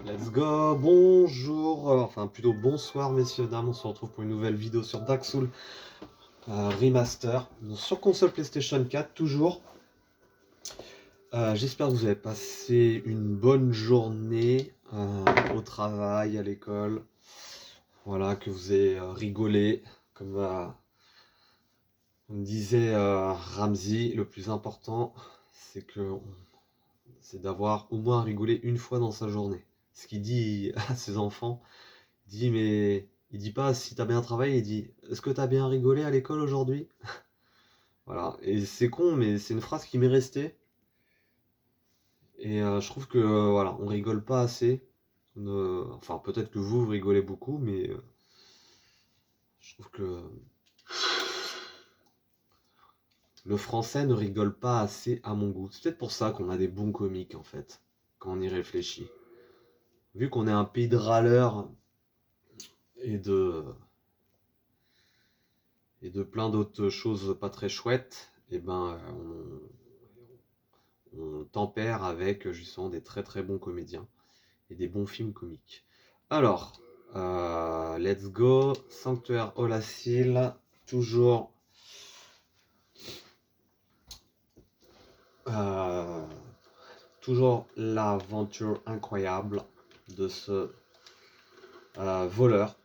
Let's go, bonjour, enfin plutôt bonsoir messieurs, dames, on se retrouve pour une nouvelle vidéo sur Dark Souls Remaster, sur console PlayStation 4 toujours. J'espère que vous avez passé une bonne journée au travail, à l'école, voilà, que vous avez rigolé, comme on me disait Ramsey, le plus important c'est d'avoir au moins rigolé une fois dans sa journée. Ce qu'il dit à ses enfants. Mais il dit pas si t'as bien travaillé, il dit est-ce que t'as bien rigolé à l'école aujourd'hui? Voilà, et c'est con, mais c'est une phrase qui m'est restée. Et je trouve que voilà, on rigole pas assez. Enfin, peut-être que vous rigolez beaucoup, mais je trouve que le français ne rigole pas assez à mon goût. C'est peut-être pour ça qu'on a des bons comiques en fait, quand on y réfléchit. Vu qu'on est un pays de râleurs et de, et de plein d'autres choses pas très chouettes, et ben on tempère avec justement des très très bons comédiens et des bons films comiques. Alors, let's go. Sanctuaire Olacil, toujours, euh, toujours l'aventure incroyable de ce voleur.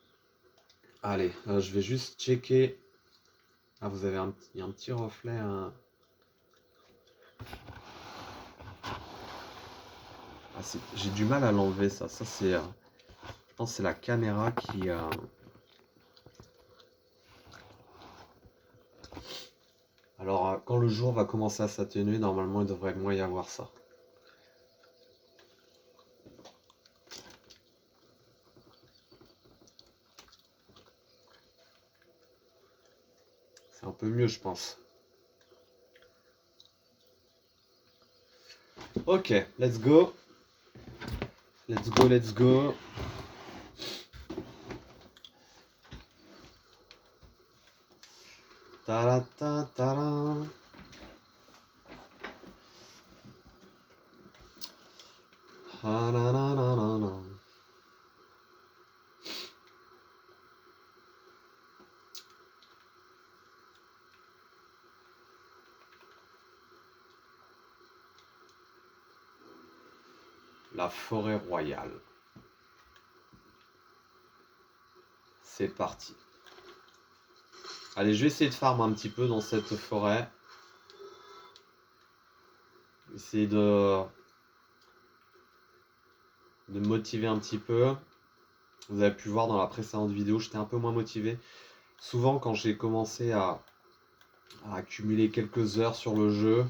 Allez, je vais juste checker. Ah, il y a un petit reflet. Ah, j'ai du mal à l'enlever ça. Ça c'est, je pense que c'est la caméra qui. Alors, quand le jour va commencer à s'atténuer, normalement il devrait moins y avoir ça. C'est un peu mieux, je pense. Ok, let's go. Let's go, let's go. Ta-ra-ta-ta-ra. Ha-na-na-na-na-na. La forêt royale. C'est parti. Allez, je vais essayer de farm un petit peu dans cette forêt. Essayer de me motiver un petit peu. Vous avez pu voir dans la précédente vidéo, j'étais un peu moins motivé. Souvent, quand j'ai commencé à accumuler quelques heures sur le jeu,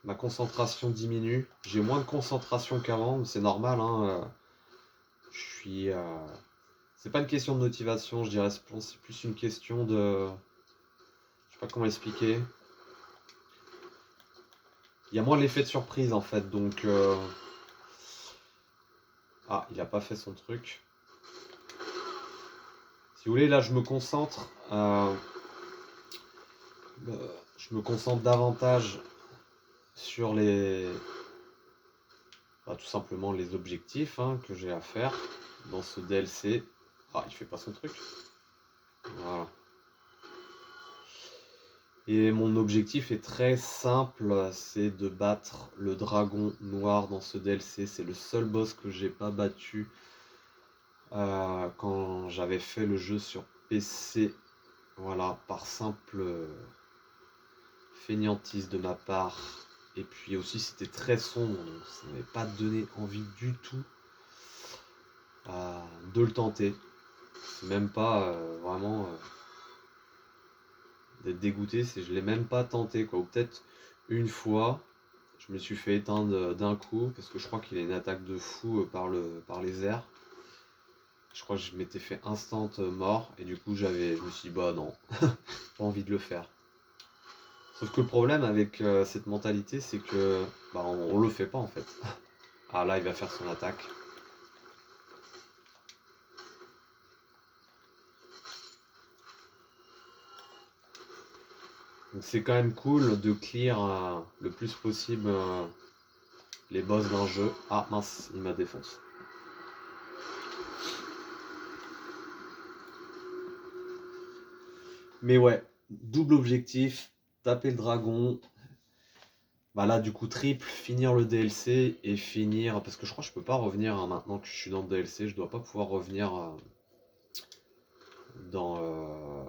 ma concentration diminue. J'ai moins de concentration qu'avant, c'est normal. Hein, je suis. C'est pas une question de motivation, je dirais. C'est plus une question de. Je sais pas comment expliquer. Il y a moins l'effet de surprise en fait, donc. Ah, il a pas fait son truc. Si vous voulez, là, je me concentre. Je me concentre davantage sur tout simplement les objectifs que j'ai à faire dans ce DLC. Ah, il fait pas son truc. Voilà. Et mon objectif est très simple, c'est de battre le dragon noir dans ce DLC. C'est le seul boss que j'ai pas battu quand j'avais fait le jeu sur PC. Voilà, par simple fainéantise de ma part. Et puis aussi c'était très sombre, donc ça m'avait pas donné envie du tout de le tenter. C'est même pas vraiment d'être dégoûté, c'est je l'ai même pas tenté quoi. Ou peut-être une fois, je me suis fait éteindre d'un coup, parce que je crois qu'il a une attaque de fou par les airs. Je crois que je m'étais fait instant mort, et du coup je me suis dit bah non, pas envie de le faire. Sauf que le problème avec cette mentalité, c'est que on le fait pas en fait. Ah là, il va faire son attaque. Donc c'est quand même cool de clear le plus possible les boss d'un jeu. Ah mince, il m'a défoncé. Mais ouais, double objectif, taper le dragon. Bah là, du coup, triple, finir le DLC et finir. Parce que je crois que je peux pas revenir hein, maintenant que je suis dans le DLC, je dois pas pouvoir revenir dans.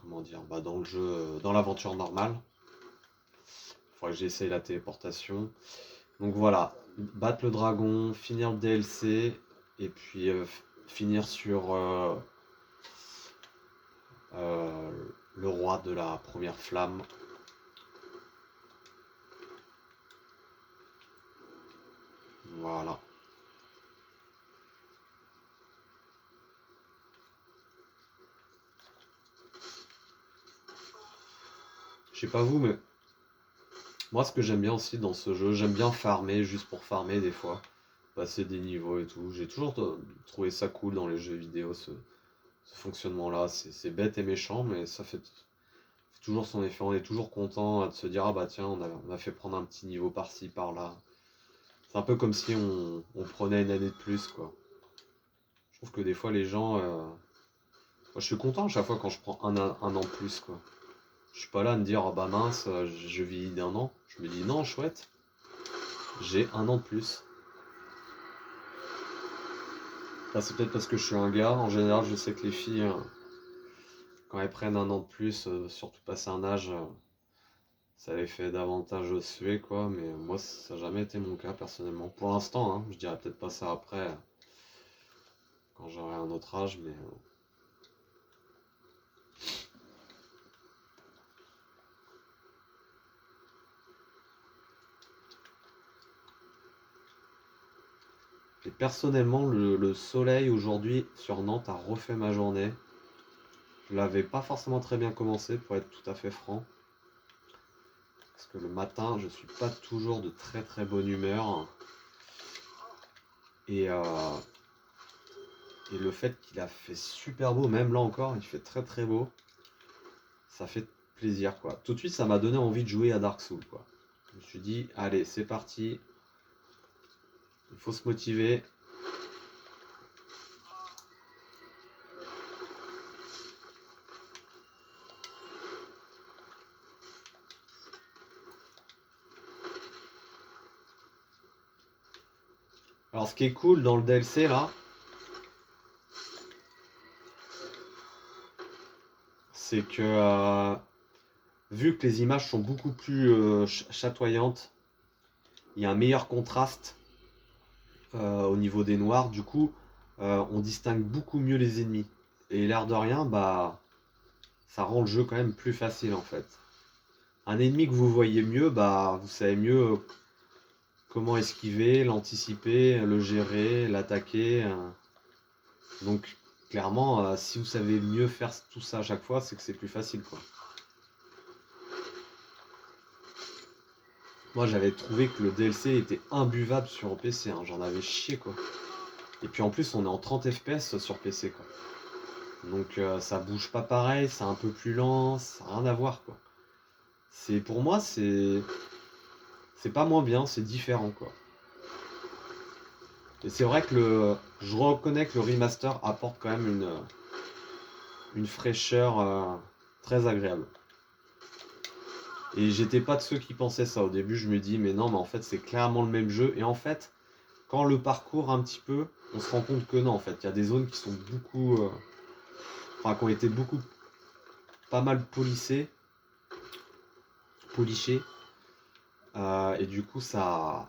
Comment dire, bah dans le jeu, dans l'aventure normale. Faudrait que j'essaye la téléportation. Donc voilà, battre le dragon, finir le DLC, et puis finir sur euh, le roi de la première flamme. Voilà. Je sais pas vous, mais moi ce que j'aime bien aussi dans ce jeu, j'aime bien farmer juste pour farmer des fois. Passer des niveaux et tout. J'ai toujours trouvé ça cool dans les jeux vidéo, ce fonctionnement-là. C'est bête et méchant, mais ça fait toujours son effet. On est toujours content de se dire, ah bah tiens, on a fait prendre un petit niveau par-ci, par-là. C'est un peu comme si on prenait une année de plus, quoi. Je trouve que des fois, les gens. Moi, je suis content à chaque fois quand je prends un an de plus, quoi. Je suis pas là à me dire, ah bah mince, je vis d'un an. Je me dis, non, chouette, j'ai un an de plus. Enfin, c'est peut-être parce que je suis un gars. En général, je sais que les filles, quand elles prennent un an de plus, surtout passé un âge, ça les fait davantage suer, quoi. Mais moi, ça n'a jamais été mon cas, personnellement. Pour l'instant, hein, je dirais peut-être pas ça après, quand j'aurai un autre âge, mais. Et personnellement, le soleil aujourd'hui sur Nantes a refait ma journée. Je l'avais pas forcément très bien commencé, pour être tout à fait franc. Parce que le matin, je suis pas toujours de très très bonne humeur. Et, euh, et le fait qu'il a fait super beau, même là encore, il fait très très beau. Ça fait plaisir, quoi. Tout de suite, ça m'a donné envie de jouer à Dark Souls, quoi. Je me suis dit, allez, c'est parti. Il faut se motiver. Alors, ce qui est cool dans le DLC, là, c'est que vu que les images sont beaucoup plus chatoyantes, il y a un meilleur contraste au niveau des noirs. Du coup, on distingue beaucoup mieux les ennemis. Et l'air de rien, bah, ça rend le jeu quand même plus facile en fait. Un ennemi que vous voyez mieux, bah, vous savez mieux comment esquiver, l'anticiper, le gérer, l'attaquer. Donc, clairement, si vous savez mieux faire tout ça à chaque fois, c'est que c'est plus facile, quoi. Moi, j'avais trouvé que le DLC était imbuvable sur PC, hein. J'en avais chié, quoi. Et puis en plus, on est en 30 FPS sur PC, quoi. Donc ça bouge pas pareil, c'est un peu plus lent, ça n'a rien à voir, quoi. Pour moi, c'est pas moins bien, c'est différent, quoi. Et c'est vrai que je reconnais que le remaster apporte quand même une fraîcheur très agréable. Et j'étais pas de ceux qui pensaient ça. Au début, je me dis, mais non, mais en fait, c'est clairement le même jeu. Et en fait, quand on le parcourt un petit peu, on se rend compte que non, en fait, il y a des zones qui sont beaucoup. Enfin, qui ont été beaucoup, pas mal polichées. Et du coup, ça,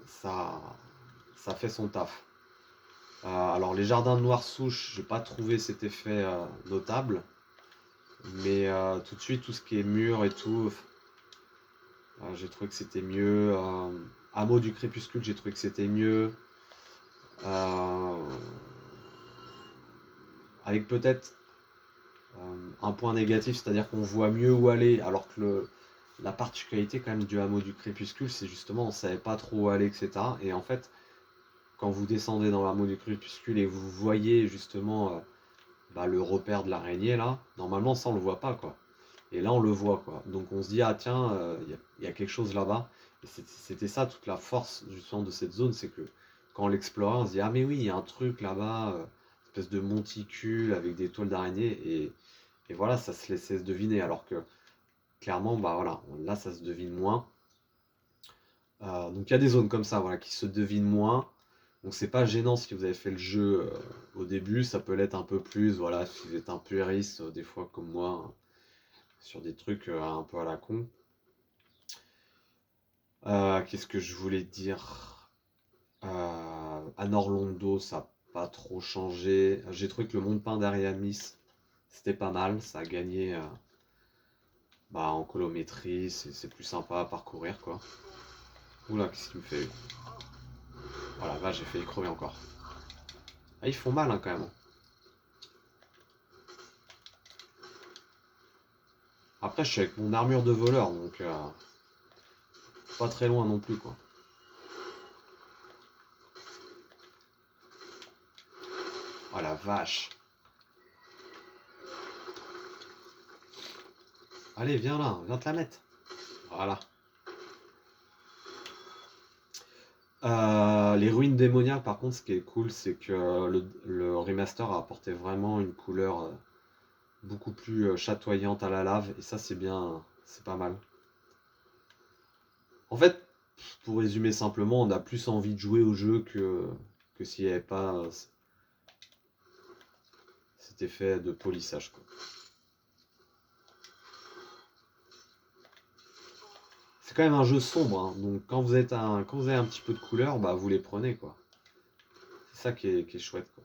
ça fait son taf. Alors, les jardins de noire souche, j'ai pas trouvé cet effet notable. Mais tout de suite, tout ce qui est mur et tout, j'ai trouvé que c'était mieux. Hameau du crépuscule, j'ai trouvé que c'était mieux. Euh, avec peut-être un point négatif, c'est-à-dire qu'on voit mieux où aller, alors que la particularité quand même du hameau du crépuscule, c'est justement on savait pas trop où aller, etc. Et en fait, quand vous descendez dans le hameau du crépuscule et vous voyez justement bah, le repère de l'araignée là, normalement ça on le voit pas, quoi. Et là on le voit, quoi. Donc on se dit, ah tiens, y a quelque chose là-bas. Et c'était ça toute la force justement de cette zone, c'est que quand on l'explorait, on se dit, ah mais oui, il y a un truc là-bas. C'est espèce de monticule avec des toiles d'araignée et voilà, ça se laissait se deviner. Alors que clairement, bah voilà, là ça se devine moins. Donc il y a des zones comme ça, voilà, qui se devinent moins. Donc c'est pas gênant si vous avez fait le jeu au début, ça peut l'être un peu plus, voilà, si vous êtes un puriste, des fois comme moi, hein, sur des trucs un peu à la con. Qu'est-ce que je voulais dire? Anor Londo, ça n'a pas trop changé. J'ai trouvé que le monde peint d'Ariamis, c'était pas mal, ça a gagné bah, en colométrie, c'est plus sympa à parcourir quoi. Oula, qu'est-ce qu'il me fait? Voilà, là j'ai failli crever encore. Ah, ils font mal hein, quand même. Après, je suis avec mon armure de voleur, donc pas très loin non plus, quoi. Oh la vache. Allez, viens là, viens te la mettre. Voilà. Les ruines démoniaques, par contre, ce qui est cool, c'est que le remaster a apporté vraiment une couleur beaucoup plus chatoyante à la lave, et ça, c'est bien, c'est pas mal. En fait, pour résumer simplement, on a plus envie de jouer au jeu que s'il n'y avait pas cet effet de polissage, quoi. C'est quand même un jeu sombre, hein, donc quand vous avez un petit peu de couleur, bah vous les prenez, quoi. C'est ça qui est chouette, quoi.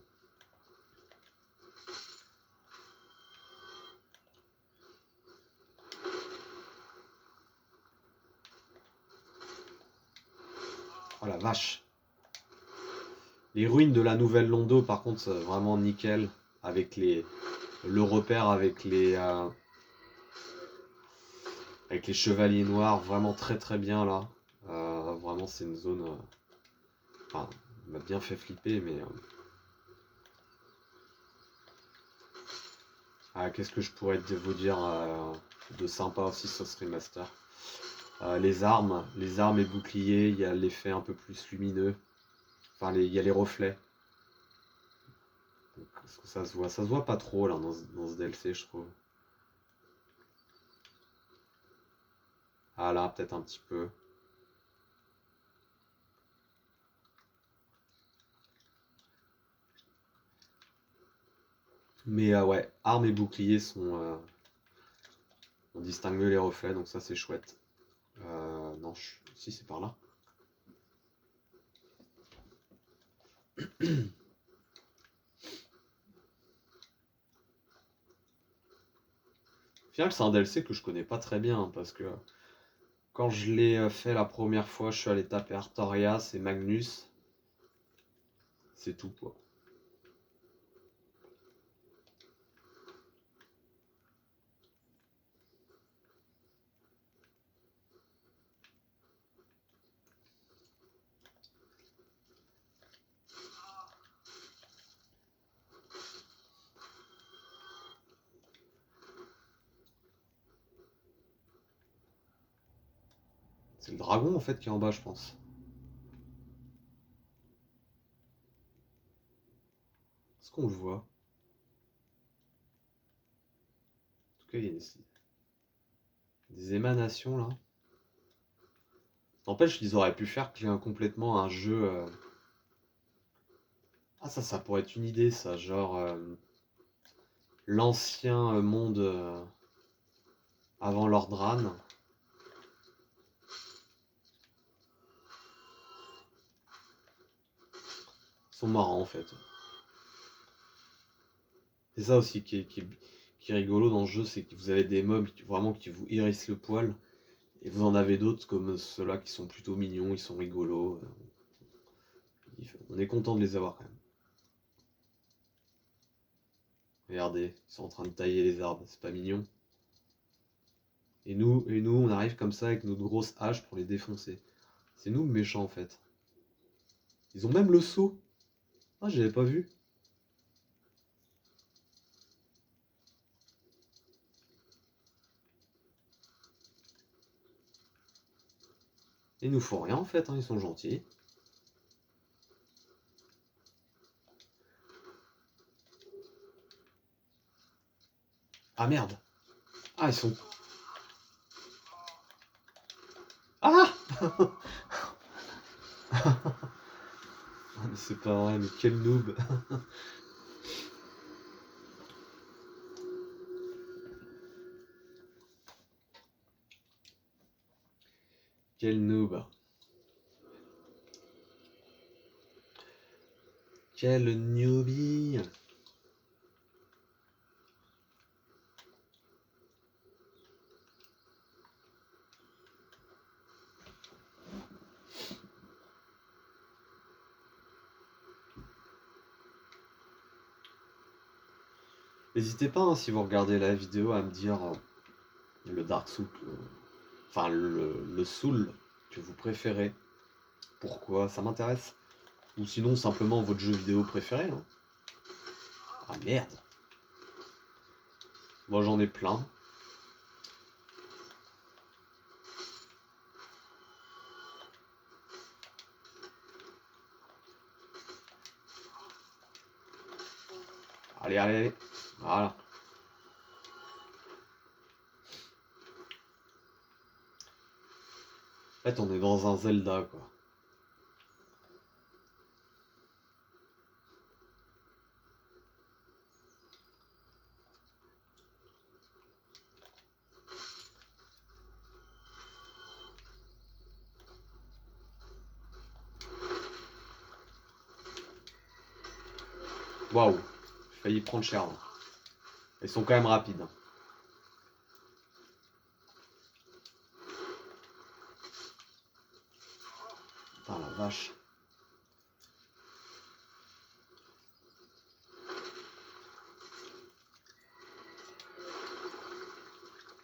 Oh la vache. Les ruines de la Nouvelle Londo, par contre, c'est vraiment nickel. Avec le repère avec les chevaliers noirs, vraiment très très bien là. Vraiment, c'est une zone. Enfin, il m'a bien fait flipper, mais. Qu'est-ce que je pourrais vous dire de sympa aussi sur ce remaster? Les armes et boucliers, il y a l'effet un peu plus lumineux. Enfin, il y a les reflets. Donc, est-ce que ça se voit? Ça se voit pas trop là dans ce DLC, je trouve. Ah là, peut-être un petit peu. Mais ouais, armes et boucliers sont. On distingue mieux les reflets, donc ça c'est chouette. Non, si c'est par là. Au final, c'est un DLC que je connais pas très bien hein, parce que quand je l'ai fait la première fois, je suis allé taper Artorias et Magnus. C'est tout quoi. C'est le dragon en fait qui est en bas, je pense. Est-ce qu'on le voit? En tout cas, il y a des émanations là. N'empêche, ils auraient pu faire complètement un jeu. Ah, ça pourrait être une idée, ça. Genre l'ancien monde avant Lordran. Ils sont marrants en fait. C'est ça aussi qui est rigolo dans le jeu, c'est que vous avez des mobs vraiment qui vous hérissent le poil. Et vous en avez d'autres comme ceux-là qui sont plutôt mignons, ils sont rigolos. On est content de les avoir quand même. Regardez, ils sont en train de tailler les arbres, c'est pas mignon. Et nous, on arrive comme ça avec notre grosse hache pour les défoncer. C'est nous le méchant en fait. Ils ont même le seau. Ah, j'avais pas vu. Ils nous font rien en fait, hein, ils sont gentils. Ah merde. Ah, ils sont... Ah mais c'est pas vrai, mais quel noob. Quel noob. Quel newbie. N'hésitez pas, hein, si vous regardez la vidéo, à me dire le Dark Soul, enfin le Soul que vous préférez. Pourquoi? Ça m'intéresse. Ou sinon, simplement votre jeu vidéo préféré. Hein. Ah merde. Moi j'en ai plein. Allez, allez, allez. Voilà. En fait, on est dans un Zelda, quoi. Waouh. J'ai failli prendre cher, là. Ils sont quand même rapides. Hein. Putain, la vache.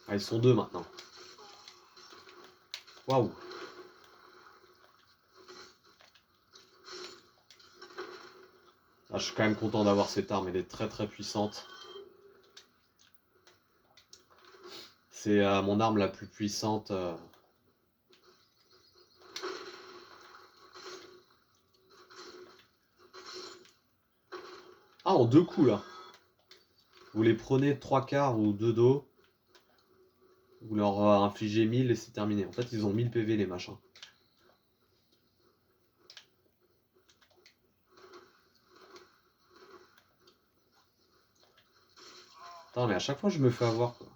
Ah, ils sont deux maintenant. Waouh. Ah, je suis quand même content d'avoir cette arme, elle est très très puissante. C'est mon arme la plus puissante. Ah, en deux coups là. Vous les prenez trois quarts ou deux dos. Vous leur infligez 1000 et c'est terminé. En fait, ils ont 1000 PV les machins. Putain, mais à chaque fois je me fais avoir quoi.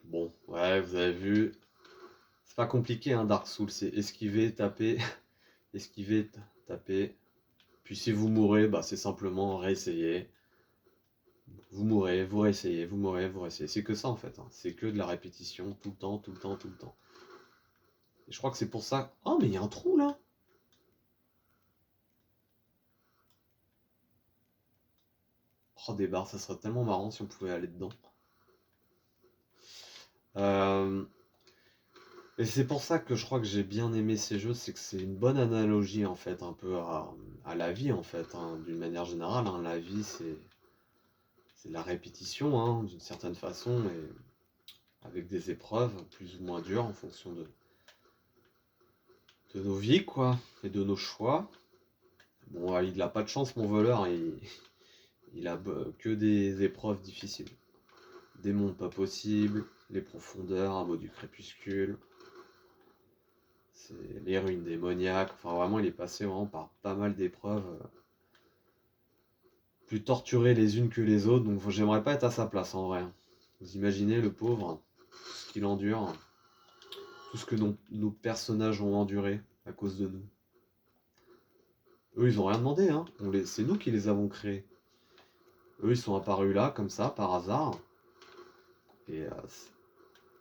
Bon, ouais, vous avez vu. C'est pas compliqué, hein, Dark Souls. C'est esquiver, taper, esquiver, taper. Puis si vous mourrez, bah, c'est simplement réessayer. Vous mourrez, vous réessayez, vous mourrez, vous réessayez. C'est que ça en fait. Hein. C'est que de la répétition tout le temps, tout le temps, tout le temps. Et je crois que c'est pour ça. Oh, mais il y a un trou là! Oh, des barres, ça serait tellement marrant si on pouvait aller dedans. Euh, Et c'est pour ça que je crois que j'ai bien aimé ces jeux, c'est que c'est une bonne analogie en fait, un peu à la vie en fait, hein, d'une manière générale. Hein. La vie, c'est de la répétition, hein, d'une certaine façon, et avec des épreuves plus ou moins dures en fonction de nos vies, quoi, et de nos choix. Bon, il n'a pas de chance, mon voleur, il a que des épreuves difficiles. Des mondes pas possibles, les profondeurs, un mot du crépuscule. C'est les ruines démoniaques. Enfin, vraiment, il est passé vraiment par pas mal d'épreuves, plus torturées les unes que les autres. Donc, j'aimerais pas être à sa place en vrai. Vous imaginez le pauvre, tout ce qu'il endure, tout ce que nos personnages ont enduré à cause de nous. Eux, ils ont rien demandé, hein. C'est nous qui les avons créés. Eux, ils sont apparus là, comme ça, par hasard. Et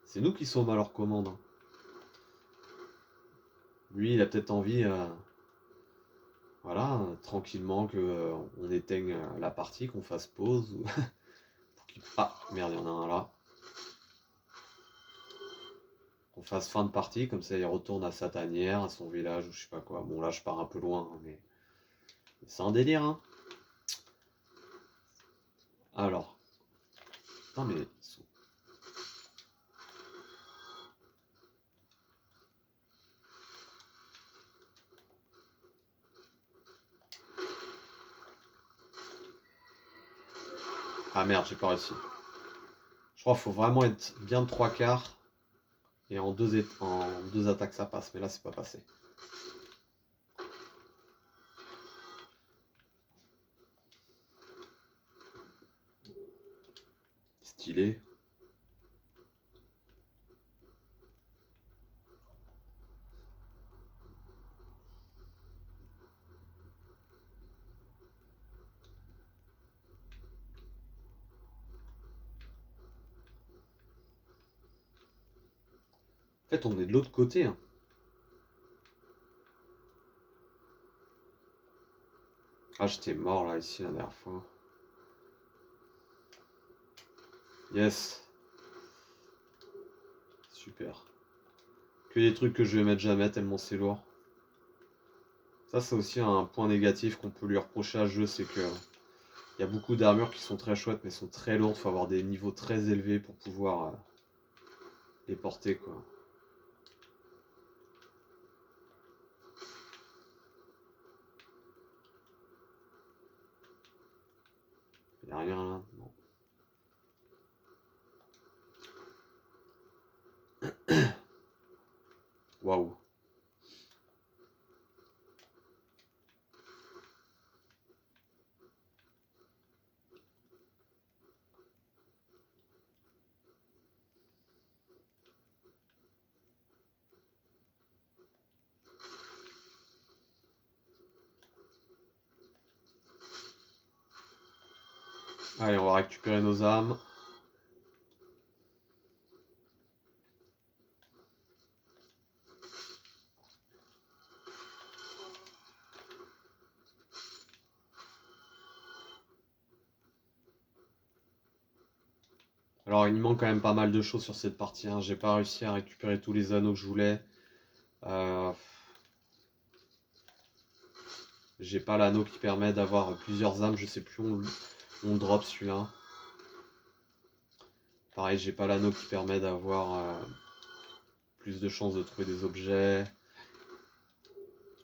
c'est nous qui sommes à leur commande. Hein. Lui, il a peut-être envie. Voilà, tranquillement que on éteigne la partie, qu'on fasse pause. Ou... Ah, merde, il y en a un là. Qu'on fasse fin de partie, comme ça il retourne à sa tanière, à son village, ou je sais pas quoi. Bon là je pars un peu loin, hein, mais c'est un délire, hein. Alors, Putain, mais... Ah merde, j'ai pas réussi. Je crois qu'il faut vraiment être bien de 3/4. Et en deux attaques ça passe. Mais là, c'est pas passé. Stylé. En fait, on est de l'autre côté. Hein. Ah, j'étais mort là, ici, la dernière fois. Yes. Super. Que des trucs que je vais mettre jamais, tellement c'est lourd. Ça, c'est aussi un point négatif qu'on peut lui reprocher à ce jeu, c'est que il y a beaucoup d'armures qui sont très chouettes, mais sont très lourdes. Il faut avoir des niveaux très élevés pour pouvoir les porter, quoi. Il n'y a rien là. Non. Waouh. Allez, on va récupérer nos âmes. Alors, il me manque quand même pas mal de choses sur cette partie. Hein. J'ai pas réussi à récupérer tous les anneaux que je voulais. J'ai pas l'anneau qui permet d'avoir plusieurs âmes. Je sais plus où on drop celui-là. Pareil, j'ai pas l'anneau qui permet d'avoir plus de chances de trouver des objets.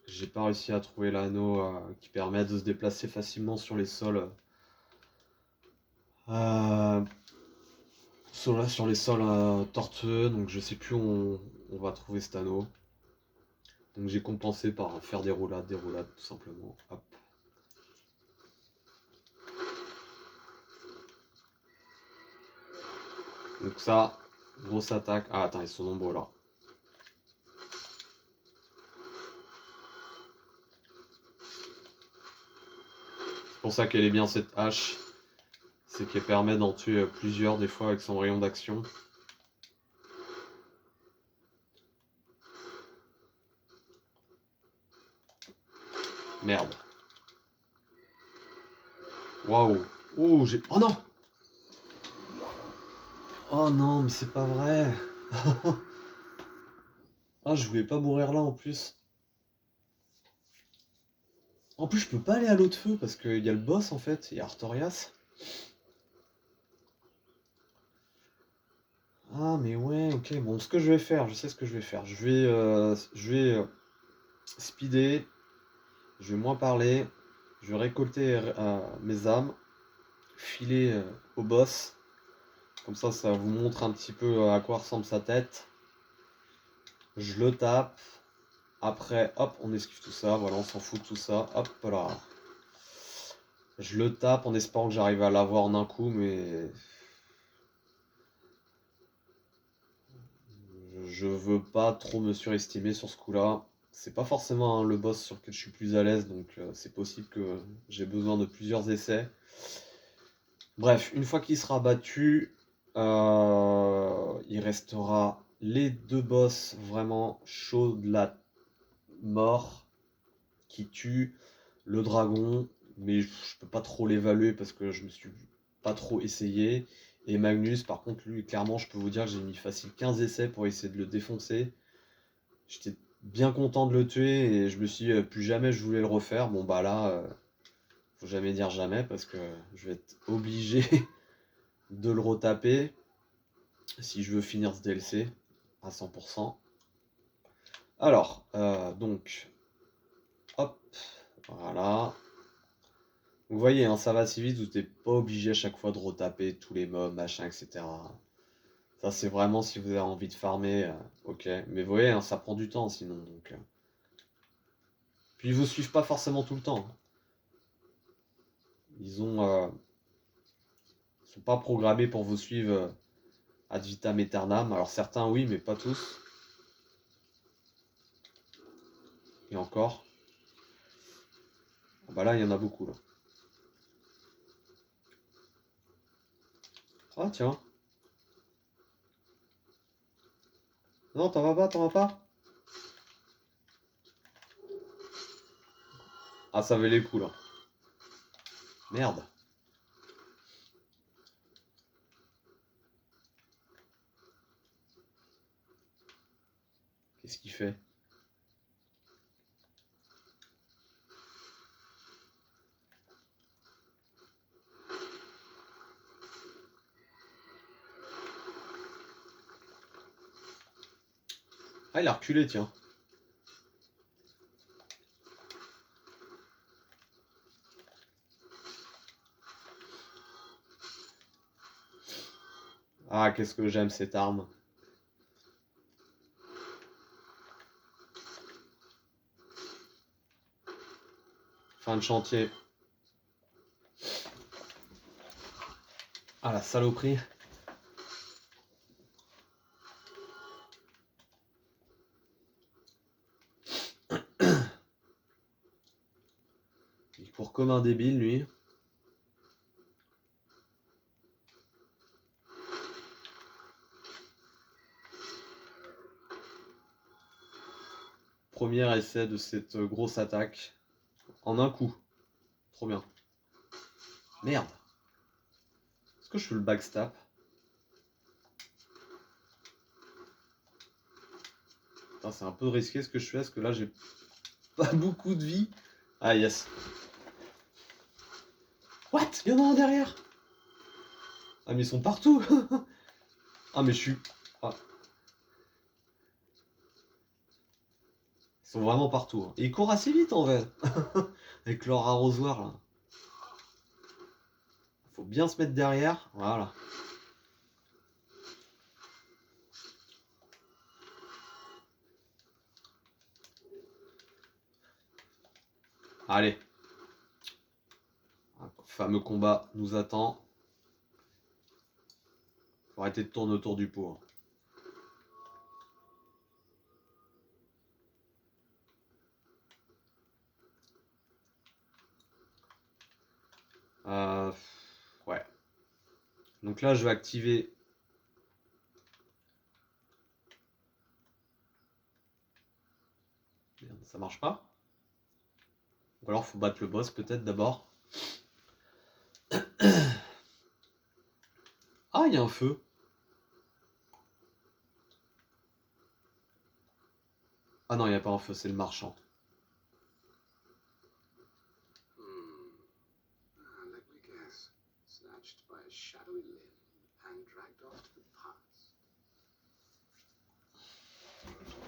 J'ai pas réussi à trouver l'anneau qui permet de se déplacer facilement sur les sols. Euh, sur les sols tortueux, donc je sais plus où on va trouver cet anneau. Donc j'ai compensé par faire des roulades, tout simplement. Hop. Donc ça, grosse attaque. Ah attends, ils sont nombreux là. C'est pour ça qu'elle est bien cette hache. C'est qu'elle permet d'en tuer plusieurs des fois avec son rayon d'action. Merde. Waouh. Oh, j'ai... Oh non. Oh non, mais c'est pas vrai. Ah, je voulais pas mourir là en plus. En plus, je peux pas aller à l'eau de feu parce qu'il y a le boss en fait, il y a Artorias. Ah, mais ouais, ok. Bon, ce que je vais faire, je sais ce que je vais faire. Je vais speeder, je vais moins parler, je vais récolter mes âmes, filer au boss. Comme ça vous montre un petit peu à quoi ressemble sa tête. Je le tape. Après, hop, on esquive tout ça. Voilà, on s'en fout de tout ça. Hop là. Je le tape en espérant que j'arrive à l'avoir en un coup, mais je veux pas trop me surestimer sur ce coup-là. C'est pas forcément le boss sur lequel je suis plus à l'aise, donc c'est possible que j'ai besoin de plusieurs essais. Bref, une fois qu'il sera battu, il restera les deux boss vraiment chauds de la mort qui tuent le dragon, mais je peux pas trop l'évaluer parce que je me suis pas trop essayé. Et Magnus, par contre, lui, clairement, je peux vous dire que j'ai mis facile 15 essais pour essayer de le défoncer. J'étais bien content de le tuer et je me suis dit, plus jamais je voulais le refaire. Bon, bah là, faut jamais dire jamais parce que je vais être obligé de le retaper si je veux finir ce DLC à 100%. Alors, donc, hop, voilà. Vous voyez, hein, ça va si vite, vous n'êtes pas obligé à chaque fois de retaper tous les mobs, machin, etc. Ça, c'est vraiment si vous avez envie de farmer, ok. Mais vous voyez, hein, ça prend du temps sinon. Donc, Puis ils vous suivent pas forcément tout le temps. Ils sont pas programmés pour vous suivre ad vitam aeternam. Alors certains oui, mais pas tous. Et encore. Ah bah là, il y en a beaucoup là. Ah tiens. Non, t'en vas pas, t'en vas pas. Ah, ça valait les coups là. Merde. Qu'est-ce qu'il fait? Ah, il a reculé, tiens. Ah, qu'est-ce que j'aime cette arme. Fin de chantier. Ah, la saloperie. Il court comme un débile, lui. Premier essai de cette grosse attaque. En un coup. Trop bien. Merde. Est-ce que je fais le backstab? Putain, c'est un peu risqué ce que je fais, parce que là, j'ai pas beaucoup de vie. Ah, yes. What? Il y en a un derrière. Ah, mais ils sont partout. Ah, mais je suis... Ah. Ils sont vraiment partout. Hein. Et ils courent assez vite, en fait. Avec leur arrosoir, là. Faut bien se mettre derrière. Voilà. Allez. Un fameux combat nous attend. Faut arrêter de tourner autour du pot. Ouais. Donc là, je vais activer... Merde, ça marche pas. Ou alors, faut battre le boss, peut-être, d'abord. Ah, il y a un feu. Ah non, il n'y a pas un feu, c'est le marchand. Let me guess. Snatched by a shadowy limb and dragged off to the past.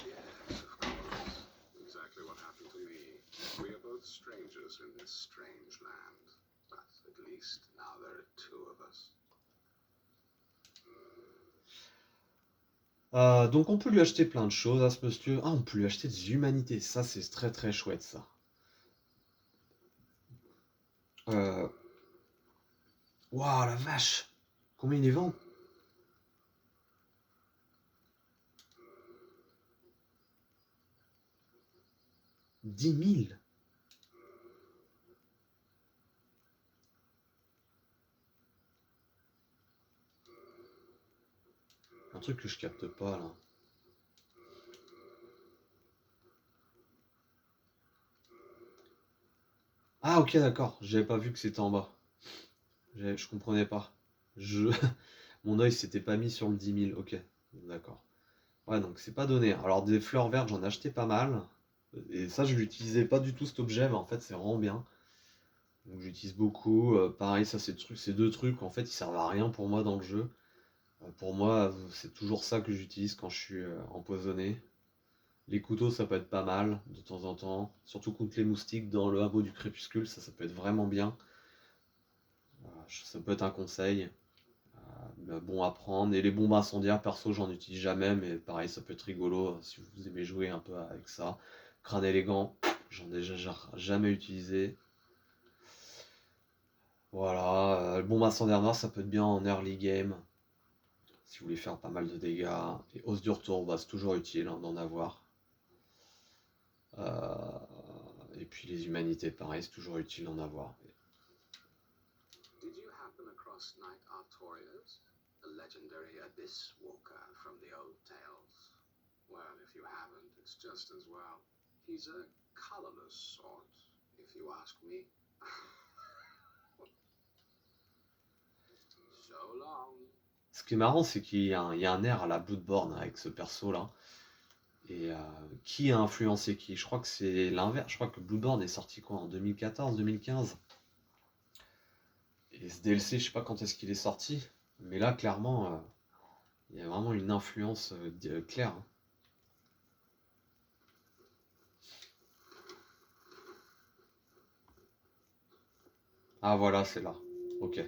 Yes, of course. Exactly what happened to me. We are both strangers in this strange land. But at least now there are two of us. Donc on peut lui acheter plein de choses à ce monsieur. Ah, on peut lui acheter des humanités. Ça, c'est très très chouette, ça. Waouh, la vache! Combien il les vend? 10 000. Un truc que je capte pas, là. Ah, ok, d'accord. J'avais pas vu que c'était en bas. Je comprenais pas. Mon œil s'était pas mis sur le 10 000. Ok, d'accord. Ouais, donc c'est pas donné. Alors, des fleurs vertes, j'en ai acheté pas mal. Et ça, je l'utilisais pas du tout cet objet, mais en fait, c'est vraiment bien. Donc j'utilise beaucoup. Pareil, ça c'est deux trucs en fait ils servent à rien pour moi dans le jeu. Pour moi, c'est toujours ça que j'utilise quand je suis empoisonné. Les couteaux, ça peut être pas mal de temps en temps, surtout contre les moustiques dans le hameau du crépuscule, ça peut être vraiment bien. Ça peut être un conseil. Bon à prendre. Et les bombes incendiaires, perso, j'en utilise jamais, mais pareil, ça peut être rigolo si vous aimez jouer un peu avec ça. Crâne élégant, j'en ai déjà jamais utilisé. Voilà, bombe incendiaire noire, ça peut être bien en early game, si vous voulez faire pas mal de dégâts. Et hausse du retour, bah, c'est toujours utile d'en avoir. Et puis les humanités, pareil, c'est toujours utile d'en avoir. Did you happen across Knight Artorias, a legendary abyss walker from the old tales? Well, if you haven't, it's just as well. He's a colorless sort, if you ask me. So long. Ce qui est marrant, c'est qu'il y a un air à la Bloodborne avec ce perso-là. Et qui a influencé qui? Je crois que c'est l'inverse. Je crois que Bloodborne est sorti quoi en 2014, 2015. Et ce DLC, je sais pas quand est-ce qu'il est sorti. Mais là, clairement, il y a vraiment une influence claire. Ah voilà, c'est là. Ok.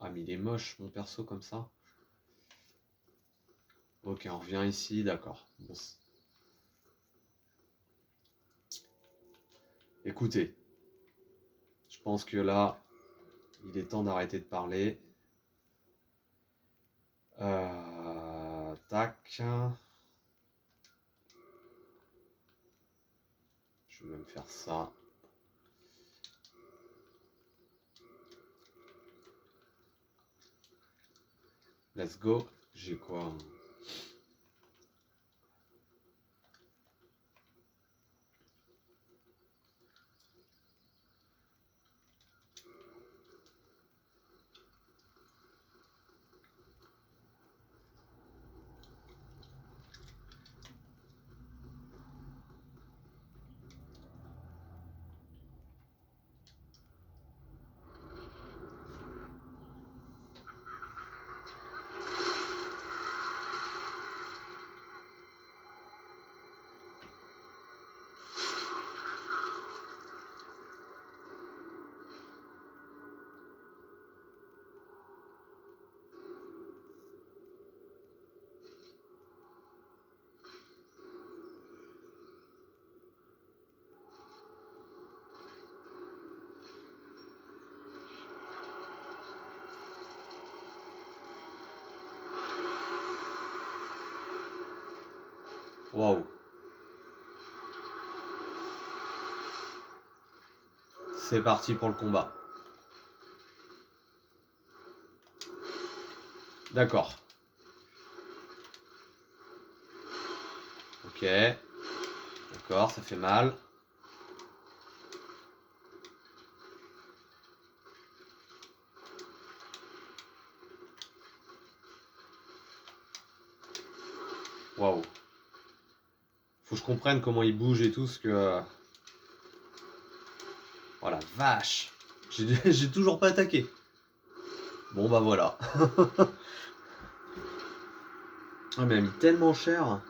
Ah mais il est moche mon perso comme ça. Ok, on revient ici, d'accord. Bon, écoutez, je pense que là, il est temps d'arrêter de parler. Tac. Je vais même faire ça. Let's go. J'ai quoi? Waouh. C'est parti pour le combat. D'accord. Ok. D'accord, ça fait mal. Waouh. Faut que je comprenne comment il bouge et tout, ce que... Oh la vache. J'ai toujours pas attaqué. Bon bah voilà. Ah mais elle a mis tellement cher.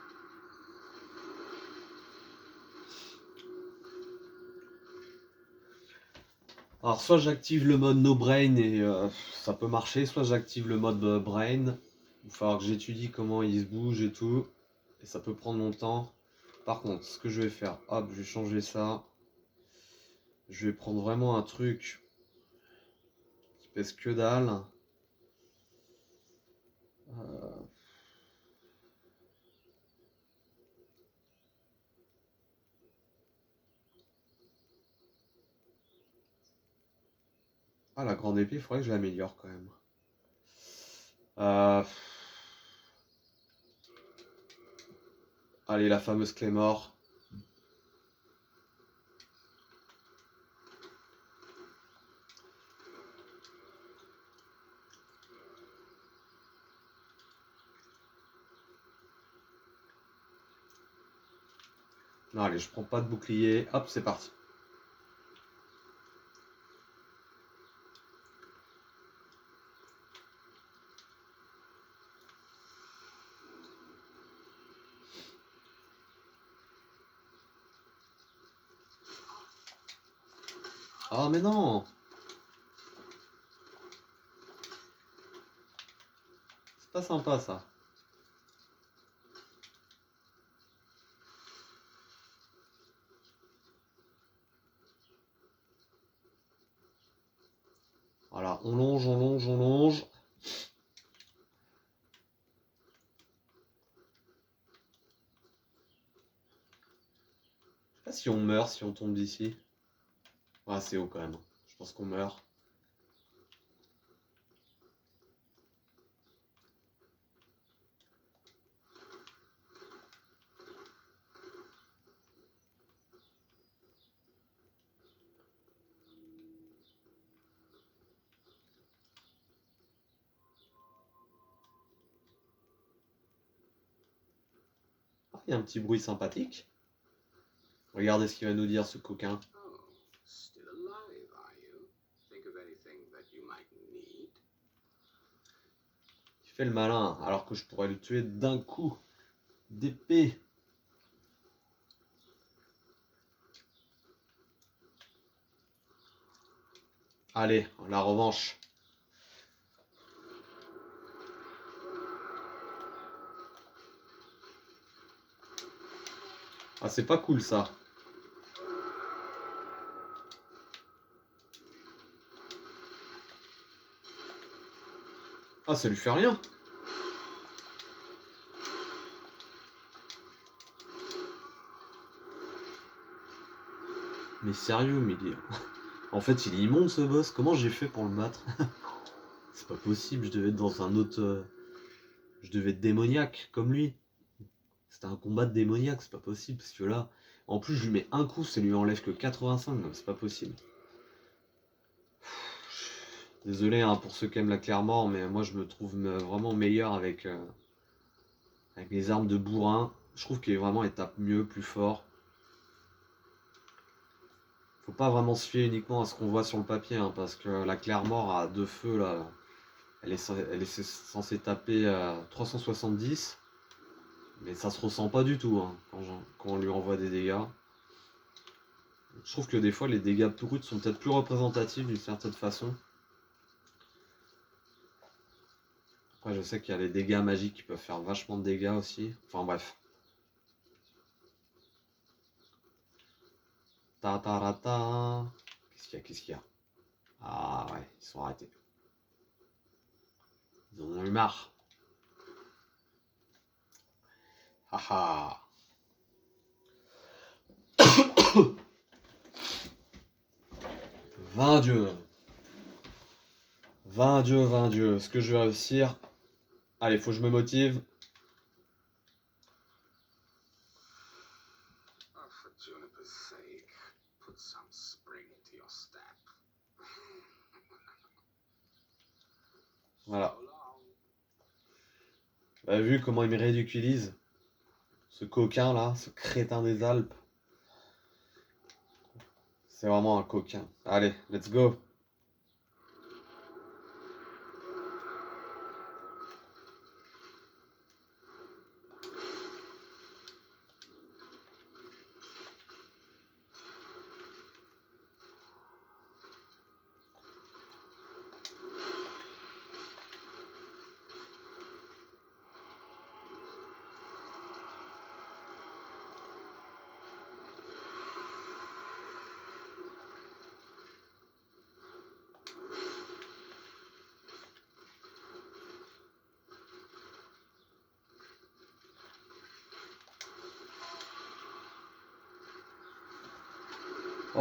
Alors soit j'active le mode no brain et ça peut marcher, soit j'active le mode brain. Il va falloir que j'étudie comment il se bouge et tout. Et ça peut prendre mon temps. Par contre, ce que je vais faire, hop, je vais changer ça. Je vais prendre vraiment un truc qui pèse que dalle. Euh, Ah, la grande épée, il faudrait que je l'améliore quand même. Euh, Allez, la fameuse Claymore. Non, allez, je prends pas de bouclier. Hop, c'est parti. Ah mais non! C'est pas sympa ça. Voilà, on longe, on longe, on longe. Je sais pas si on meurt si on tombe d'ici. Ah, c'est haut quand même. Je pense qu'on meurt. Ah, il y a un petit bruit sympathique. Regardez ce qu'il va nous dire, ce coquin. Oh, still alive, are you? Think of anything that you might need? Il fait le malin, alors que je pourrais le tuer d'un coup d'épée. Allez, la revanche. Ah, c'est pas cool ça. Ah, ça lui fait rien. Mais sérieux, mais il est... En fait, il est immonde ce boss. Comment j'ai fait pour le battre? C'est pas possible, je devais être dans un autre... Je devais être démoniaque, comme lui. C'était un combat de démoniaque, c'est pas possible, parce que là... En plus, je lui mets un coup, ça lui enlève que 85, donc c'est pas possible. Désolé hein, pour ceux qui aiment la Clairmort, mais moi je me trouve vraiment meilleur avec les armes de bourrin. Je trouve qu'il est vraiment il tape mieux, plus fort. Faut pas vraiment se fier uniquement à ce qu'on voit sur le papier, hein, parce que la Clairmort à deux feux, là, elle est censée taper 370, mais ça se ressent pas du tout hein, quand on lui envoie des dégâts. Je trouve que des fois les dégâts bruts sont peut-être plus représentatifs d'une certaine façon. Après je sais qu'il y a les dégâts magiques qui peuvent faire vachement de dégâts aussi. Enfin bref. Ta ta ta ta. Qu'est-ce qu'il y a? Ah ouais, ils sont arrêtés. Ils en ont eu marre. Haha. 20 dieux. 20 dieux, 20 dieux. Est-ce que je vais réussir? Allez, faut que je me motive. Oh, for Juniper's sake, put some spring into your step. Voilà. So long. Vous avez vu comment il me ridiculise? Ce coquin là, ce crétin des Alpes. C'est vraiment un coquin. Allez, let's go.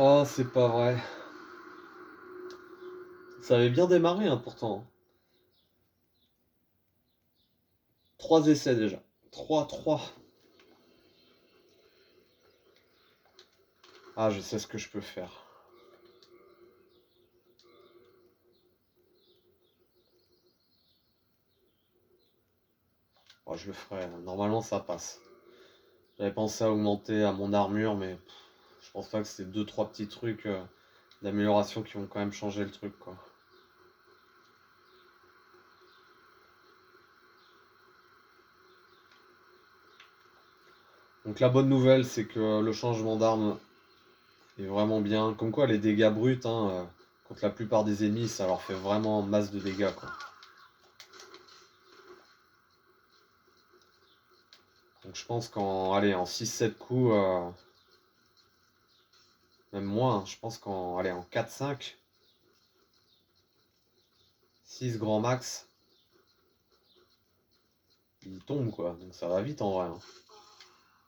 Oh, c'est pas vrai. Ça avait bien démarré hein, pourtant. 3 essais déjà. 3-3. Ah, je sais ce que je peux faire. Oh, je le ferai. Normalement, ça passe. J'avais pensé à augmenter à mon armure, mais je pense pas que c'est 2-3 petits trucs d'amélioration qui vont quand même changer le truc, quoi. Donc la bonne nouvelle, c'est que le changement d'arme est vraiment bien. Comme quoi, les dégâts bruts, hein, contre la plupart des ennemis, ça leur fait vraiment masse de dégâts, quoi. Donc je pense allez, en 6-7 coups, même moins, hein, je pense allez, en 4-5, 6 grand max, il tombe, quoi. Donc ça va vite en vrai, hein.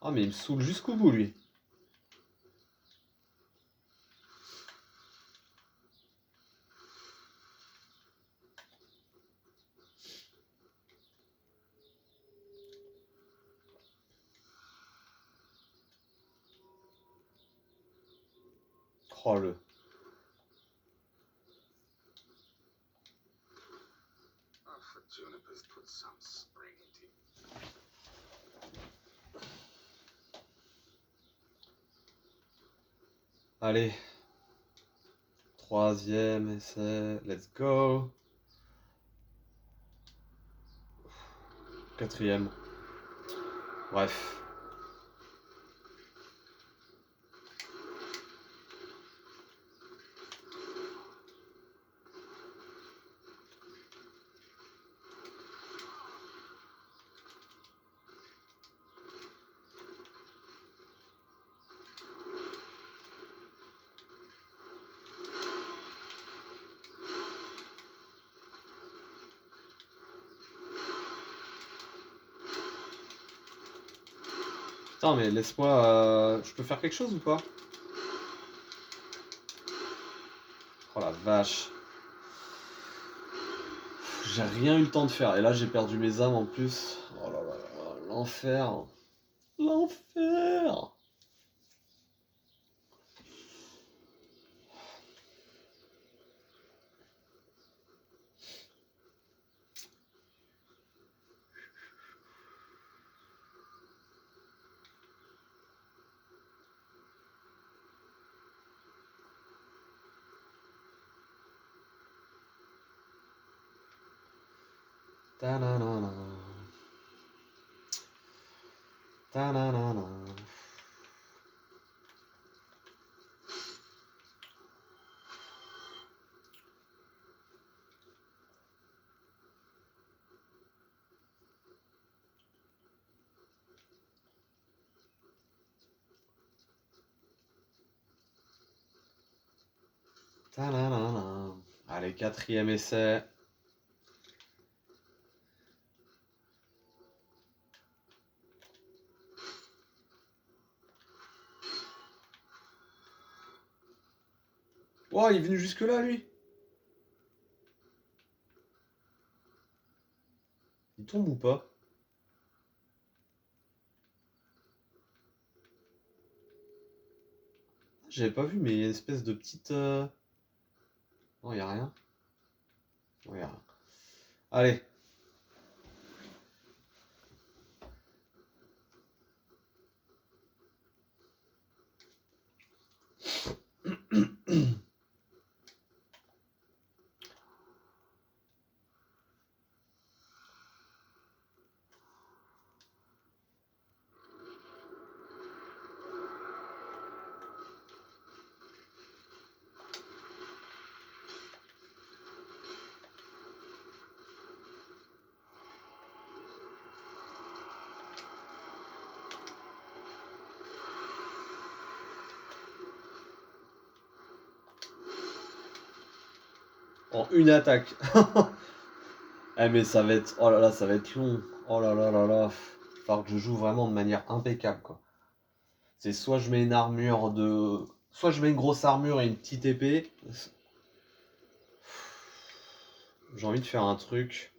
Ah, mais il me saoule jusqu'au bout, lui. Oh, le... Oh, for Juniper's put some spring into you. Allez. Troisième essai, let's go. Quatrième. Bref. Putain, mais laisse-moi... Je peux faire quelque chose ou pas? Oh la vache. J'ai rien eu le temps de faire. Et là, j'ai perdu mes âmes en plus. Oh là là là, l'enfer. L'enfer. Ta-na-na-na. Ta-na-na-na. Ta-na-na-na. Allez, quatrième essai. Oh, il est venu jusque là, lui. Il tombe ou pas? J'avais pas vu, mais il y a une espèce de petite... Non, il a rien. Non, y a rien. Allez. En une attaque. Eh mais ça va être... Oh là là, ça va être long. Oh là là là là. Il va falloir que je joue vraiment de manière impeccable, quoi. C'est soit je mets une armure de... Soit je mets une grosse armure et une petite épée. J'ai envie de faire un truc.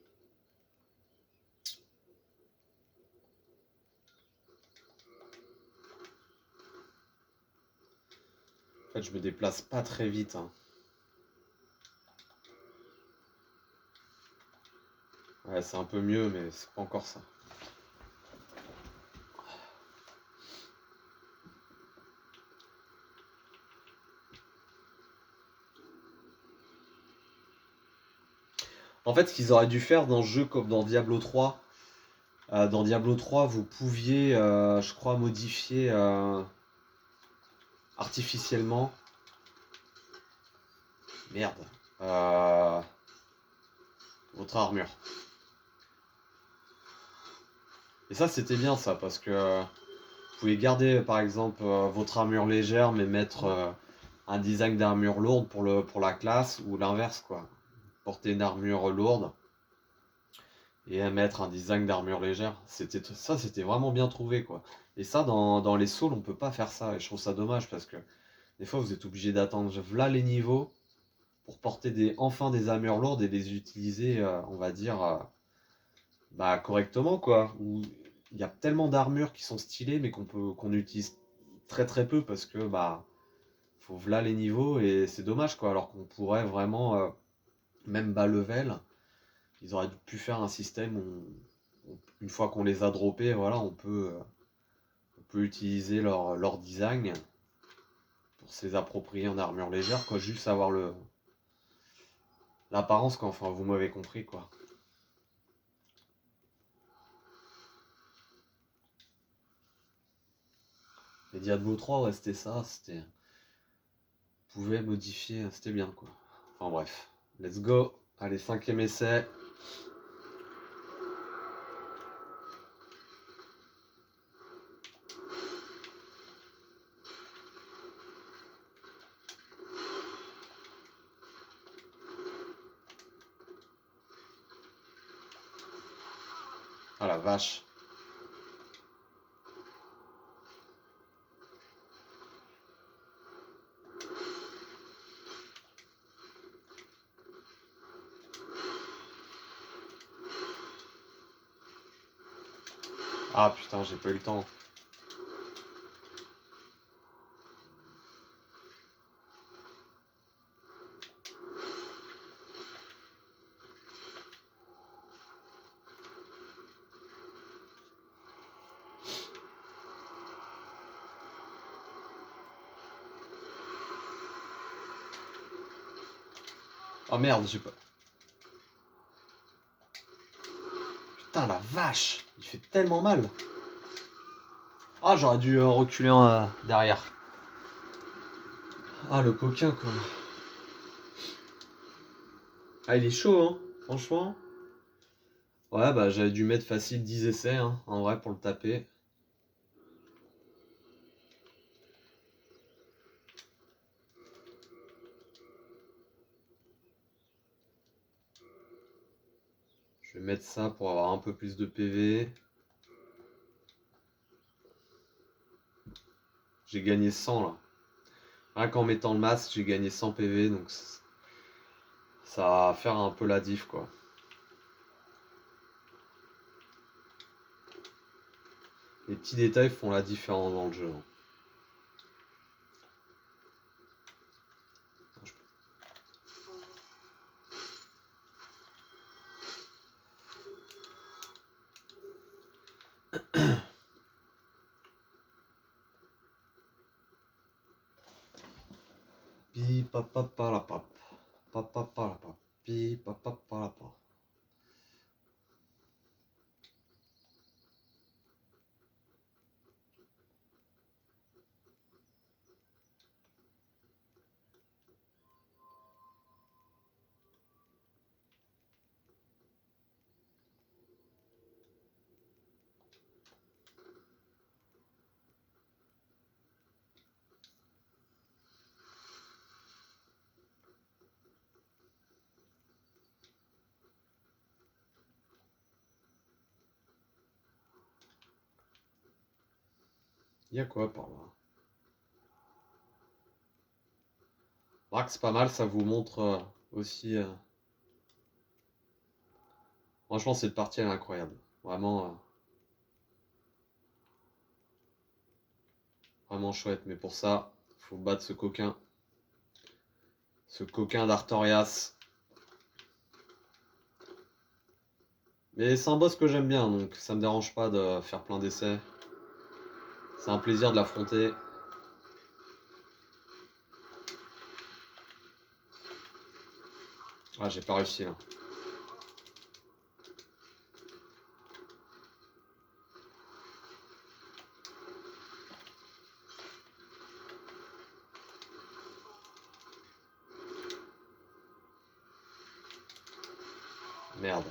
En fait, je me déplace pas très vite, hein. Ouais, c'est un peu mieux, mais c'est pas encore ça. En fait, ce qu'ils auraient dû faire dans ce jeu comme dans Diablo 3, dans Diablo 3, vous pouviez, je crois, modifier... artificiellement. Merde. Euh, votre armure. Et ça, c'était bien ça, parce que vous pouvez garder par exemple votre armure légère, mais mettre un design d'armure lourde pour la classe, ou l'inverse, quoi. Porter une armure lourde et mettre un design d'armure légère. C'était vraiment bien trouvé, quoi. Et ça, dans les Souls, on peut pas faire ça. Et je trouve ça dommage parce que des fois, vous êtes obligé d'attendre là les niveaux pour porter enfin des armures lourdes et les utiliser, on va dire, bah, correctement, quoi. Où il y a tellement d'armures qui sont stylées, mais qu'on utilise très très peu parce que bah faut là les niveaux et c'est dommage, quoi. Alors qu'on pourrait vraiment, même bas level, ils auraient pu faire un système où une fois qu'on les a droppés, voilà, on peut utiliser leur design pour se les approprier en armure légère, quoi. Juste avoir l'apparence, quoi. Enfin, vous m'avez compris, quoi. Et Diablo 3, ouais, c'était ça, c'était. Vous pouvez modifier, c'était bien, quoi. Enfin bref, let's go. Allez, 5e essai. Ah la vache. Ah putain, j'ai pas eu le temps. Oh merde, j'ai pas. Putain, la vache. Il fait tellement mal. Ah, j'aurais dû reculer derrière. Ah, le coquin, quoi. Ah, il est chaud, hein. Franchement. Ouais, bah j'avais dû mettre facile 10 essais, hein, en vrai, pour le taper. Je vais mettre ça pour avoir un peu plus de PV. J'ai gagné 100 là. Rien qu'en mettant le masque, j'ai gagné 100 PV, donc ça va faire un peu la diff, quoi. Les petits détails font la différence dans le jeu, hein. Pi papa pa la pap. Papa pa la pap. Pi papa pa la pap. Il y a quoi par là? Braque, c'est pas mal, ça vous montre aussi. Franchement, cette partie elle est incroyable. Vraiment, vraiment chouette. Mais pour ça, faut battre ce coquin. Ce coquin d'Artorias. Mais c'est un boss que j'aime bien, donc ça me dérange pas de faire plein d'essais. C'est un plaisir de l'affronter. Ah, j'ai pas réussi là. Merde.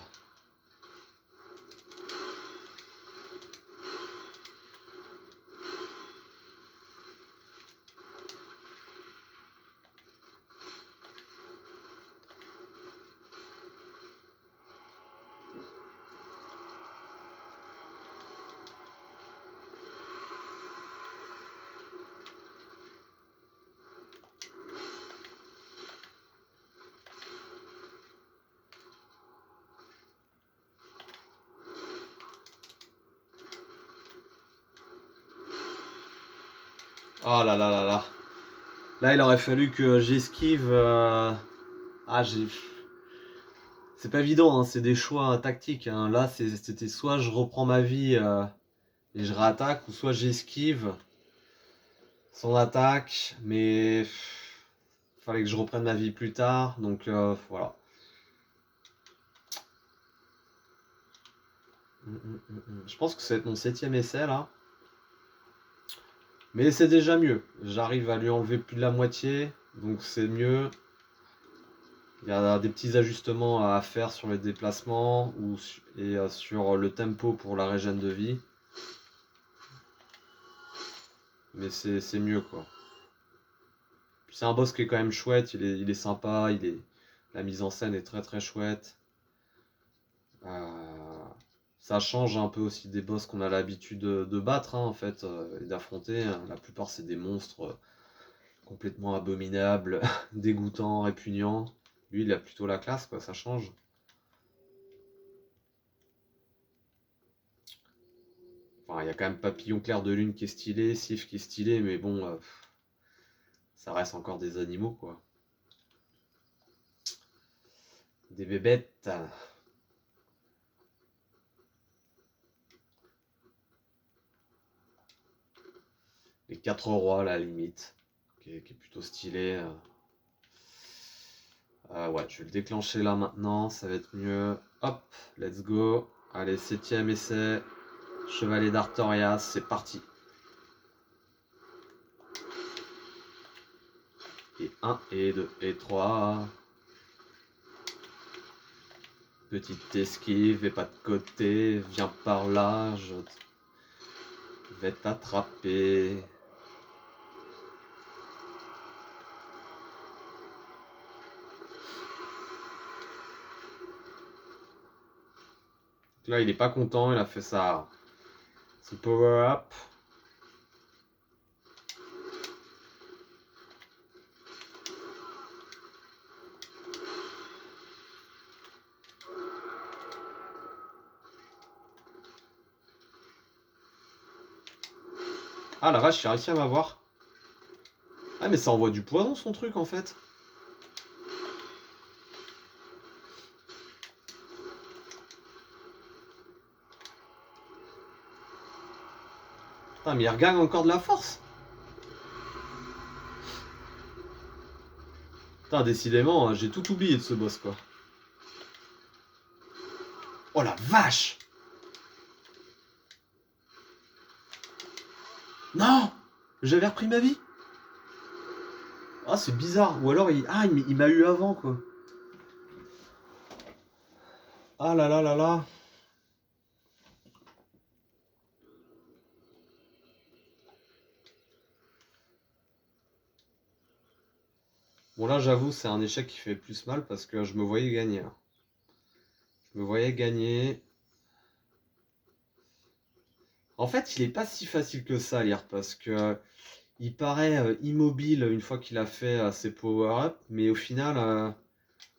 Oh là là là là. Là, il aurait fallu que j'esquive. Ah, j'ai. C'est pas évident, hein, c'est des choix tactiques, hein. Là, c'était soit je reprends ma vie et je réattaque, ou soit j'esquive son attaque, mais fallait que je reprenne ma vie plus tard, donc voilà. Je pense que ça va être mon 7e essai là. Mais c'est déjà mieux. J'arrive à lui enlever plus de la moitié, donc c'est mieux. Il y a des petits ajustements à faire sur les déplacements et sur le tempo pour la régène de vie. Mais c'est mieux quoi. Puis c'est un boss qui est quand même chouette, il est sympa, la mise en scène est très très chouette. Ça change un peu aussi des boss qu'on a l'habitude de battre, hein, en fait, et d'affronter. La plupart c'est des monstres complètement abominables, dégoûtants, répugnants. Lui il a plutôt la classe quoi, ça change. Enfin, il y a quand même Papillon Clair de Lune qui est stylé, Sif qui est stylé, mais bon, ça reste encore des animaux quoi. Des bébêtes. Les 4 rois, là, à la limite, qui est plutôt stylé. Ouais, je vais le déclencher là maintenant, ça va être mieux. Hop, let's go. Allez, 7e essai. Chevalier d'Artorias, c'est parti. Et 1, et 2, et 3. Petite esquive, et pas de côté. Viens par là, je vais t'attraper. Là, il est pas content, il a fait son power-up. Ah la vache, j'ai réussi à m'avoir. Ah mais ça envoie du poison son truc en fait. Putain mais il regagne encore de la force. Putain décidément, j'ai tout oublié de ce boss quoi. Oh la vache! Non! J'avais repris ma vie? Ah c'est bizarre. Ou alors il m'a eu avant quoi. Ah là là là là. Bon là j'avoue c'est un échec qui fait plus mal parce que je me voyais gagner là. Je me voyais gagner. En fait il est pas si facile que ça à lire parce que il paraît immobile une fois qu'il a fait ses power-up, mais au final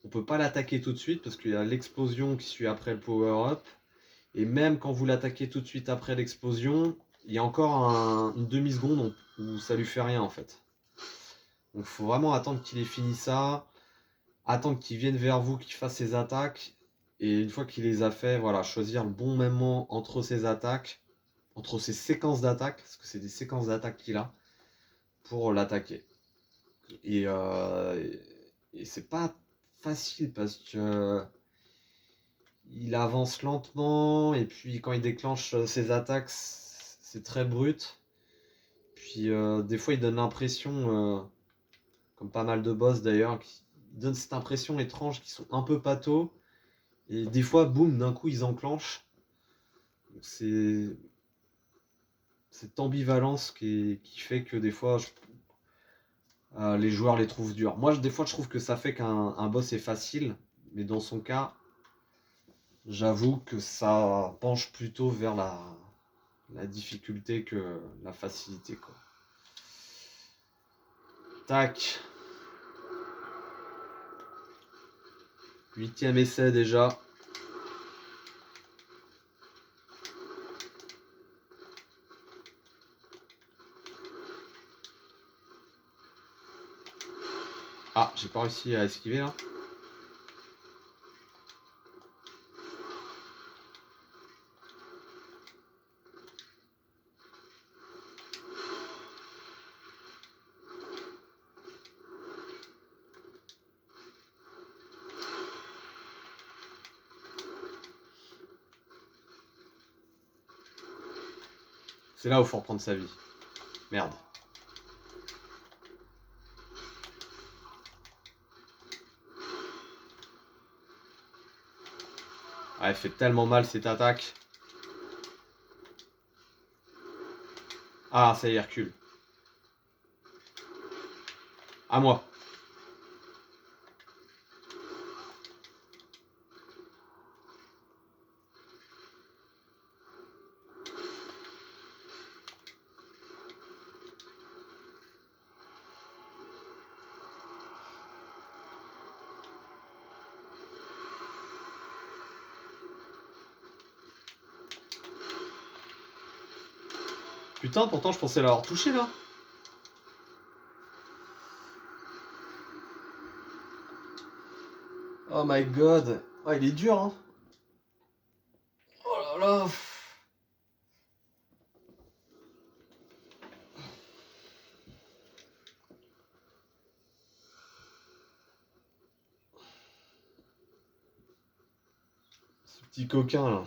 on peut pas l'attaquer tout de suite parce qu'il y a l'explosion qui suit après le power-up. Et même quand vous l'attaquez tout de suite après l'explosion, il y a encore une demi-seconde où ça lui fait rien en fait. Donc il faut vraiment attendre qu'il ait fini ça, attendre qu'il vienne vers vous, qu'il fasse ses attaques. Et une fois qu'il les a fait, voilà, choisir le bon moment entre ses attaques, entre ses séquences d'attaques, parce que c'est des séquences d'attaques qu'il a, pour l'attaquer. Et, et c'est pas facile parce que il avance lentement et puis quand il déclenche ses attaques, c'est très brut. Puis des fois, il donne l'impression, comme pas mal de boss d'ailleurs, qui donnent cette impression étrange qu'ils sont un peu pato. Et des fois, boum, d'un coup, ils enclenchent. C'est cette ambivalence qui fait que des fois, les joueurs les trouvent durs. Moi, des fois, je trouve que ça fait qu'un boss est facile, mais dans son cas, j'avoue que ça penche plutôt vers la difficulté que la facilité, quoi. Tac. 8e essai déjà. Ah, j'ai pas réussi à esquiver là. C'est là où il faut reprendre sa vie. Merde. Ah, elle fait tellement mal cette attaque. Ah, ça y est, recule. À moi. Putain, pourtant je pensais l'avoir touché là. Oh my god. Oh, il est dur, hein. Oh là là. Ce petit coquin là.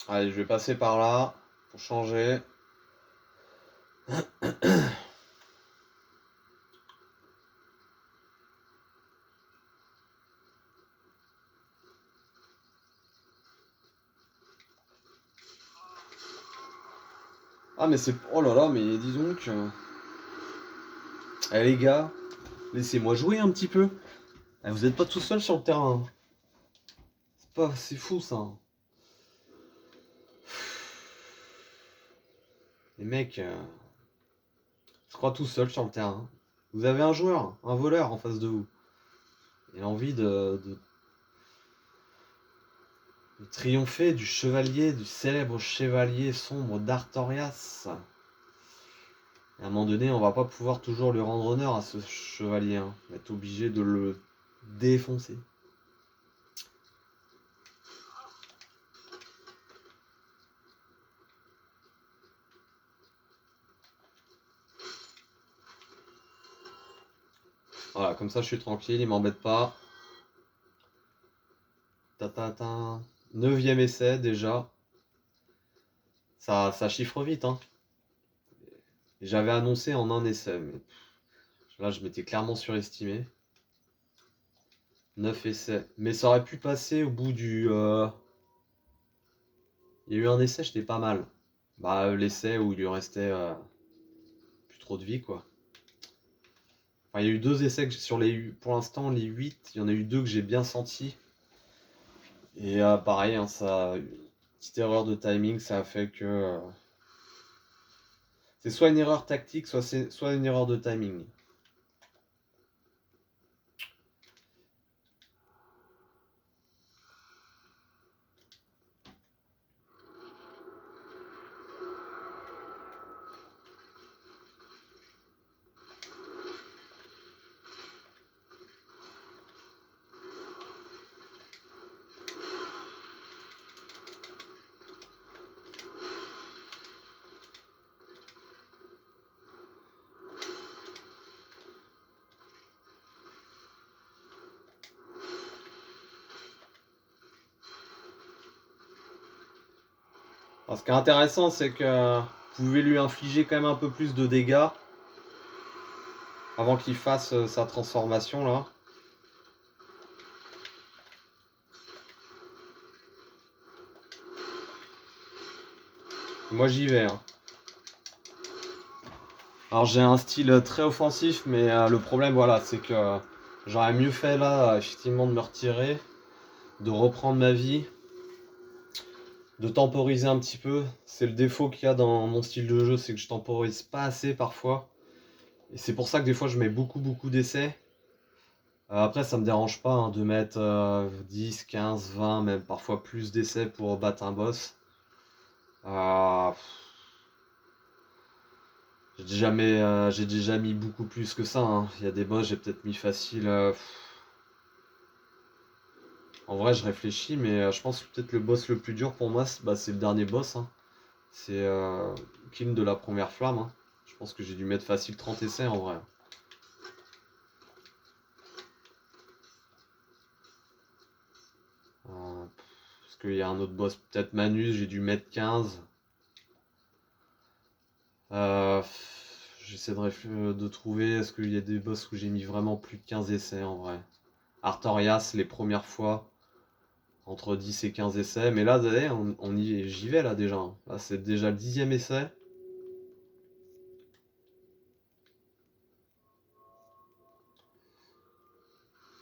Allez, je vais passer par là pour changer. Ah mais c'est... Oh là là, mais dis donc... Eh les gars, laissez-moi jouer un petit peu. Eh, vous êtes pas tout seul sur le terrain. C'est fou ça. Les mecs, je crois tout seul sur le terrain. Vous avez un joueur, un voleur en face de vous. Il a envie de triompher du chevalier, du célèbre chevalier sombre d'Artorias. Et à un moment donné, on va pas pouvoir toujours lui rendre honneur à ce chevalier. Hein. On va être obligé de le défoncer. Voilà, comme ça je suis tranquille, il m'embête pas. Tatatin. 9e essai déjà. Ça chiffre vite, hein. J'avais annoncé en un essai, mais là je m'étais clairement surestimé. 9 essais. Mais ça aurait pu passer au bout du... Il y a eu un essai, j'étais pas mal. Bah, l'essai où il lui restait plus trop de vie, quoi. Enfin, il y a eu 2 essais que sur les... Pour l'instant, les 8, il y en a eu 2 que j'ai bien senti. Et pareil, hein, ça... Petite erreur de timing, ça a fait que... C'est soit une erreur tactique, soit une erreur de timing. Alors, ce qui est intéressant, c'est que vous pouvez lui infliger quand même un peu plus de dégâts avant qu'il fasse sa transformation là. Moi j'y vais. Hein. Alors j'ai un style très offensif, mais le problème voilà, c'est que j'aurais mieux fait là effectivement de me retirer, de reprendre ma vie, de temporiser un petit peu. C'est le défaut qu'il y a dans mon style de jeu, c'est que je temporise pas assez parfois. Et c'est pour ça que des fois je mets beaucoup d'essais. Après ça me dérange pas hein, de mettre 10, 15, 20, même parfois plus d'essais pour battre un boss. Euh, j'ai déjà mis beaucoup plus que ça. Hein. Il y a des boss, j'ai peut-être mis facile. En vrai, je réfléchis, mais je pense que peut-être le boss le plus dur pour moi, c'est le dernier boss. Hein. C'est Kim de la première flamme. Hein. Je pense que j'ai dû mettre facile 30 essais en vrai. Parce qu'il y a un autre boss, peut-être Manus, j'ai dû mettre 15. Euh, J'essaie de trouver, est-ce qu'il y a des boss où j'ai mis vraiment plus de 15 essais en vrai. Artorias, les premières fois, entre 10 et 15 essais. Mais là, j'y vais là déjà. Hein. Là, c'est déjà le 10e essai.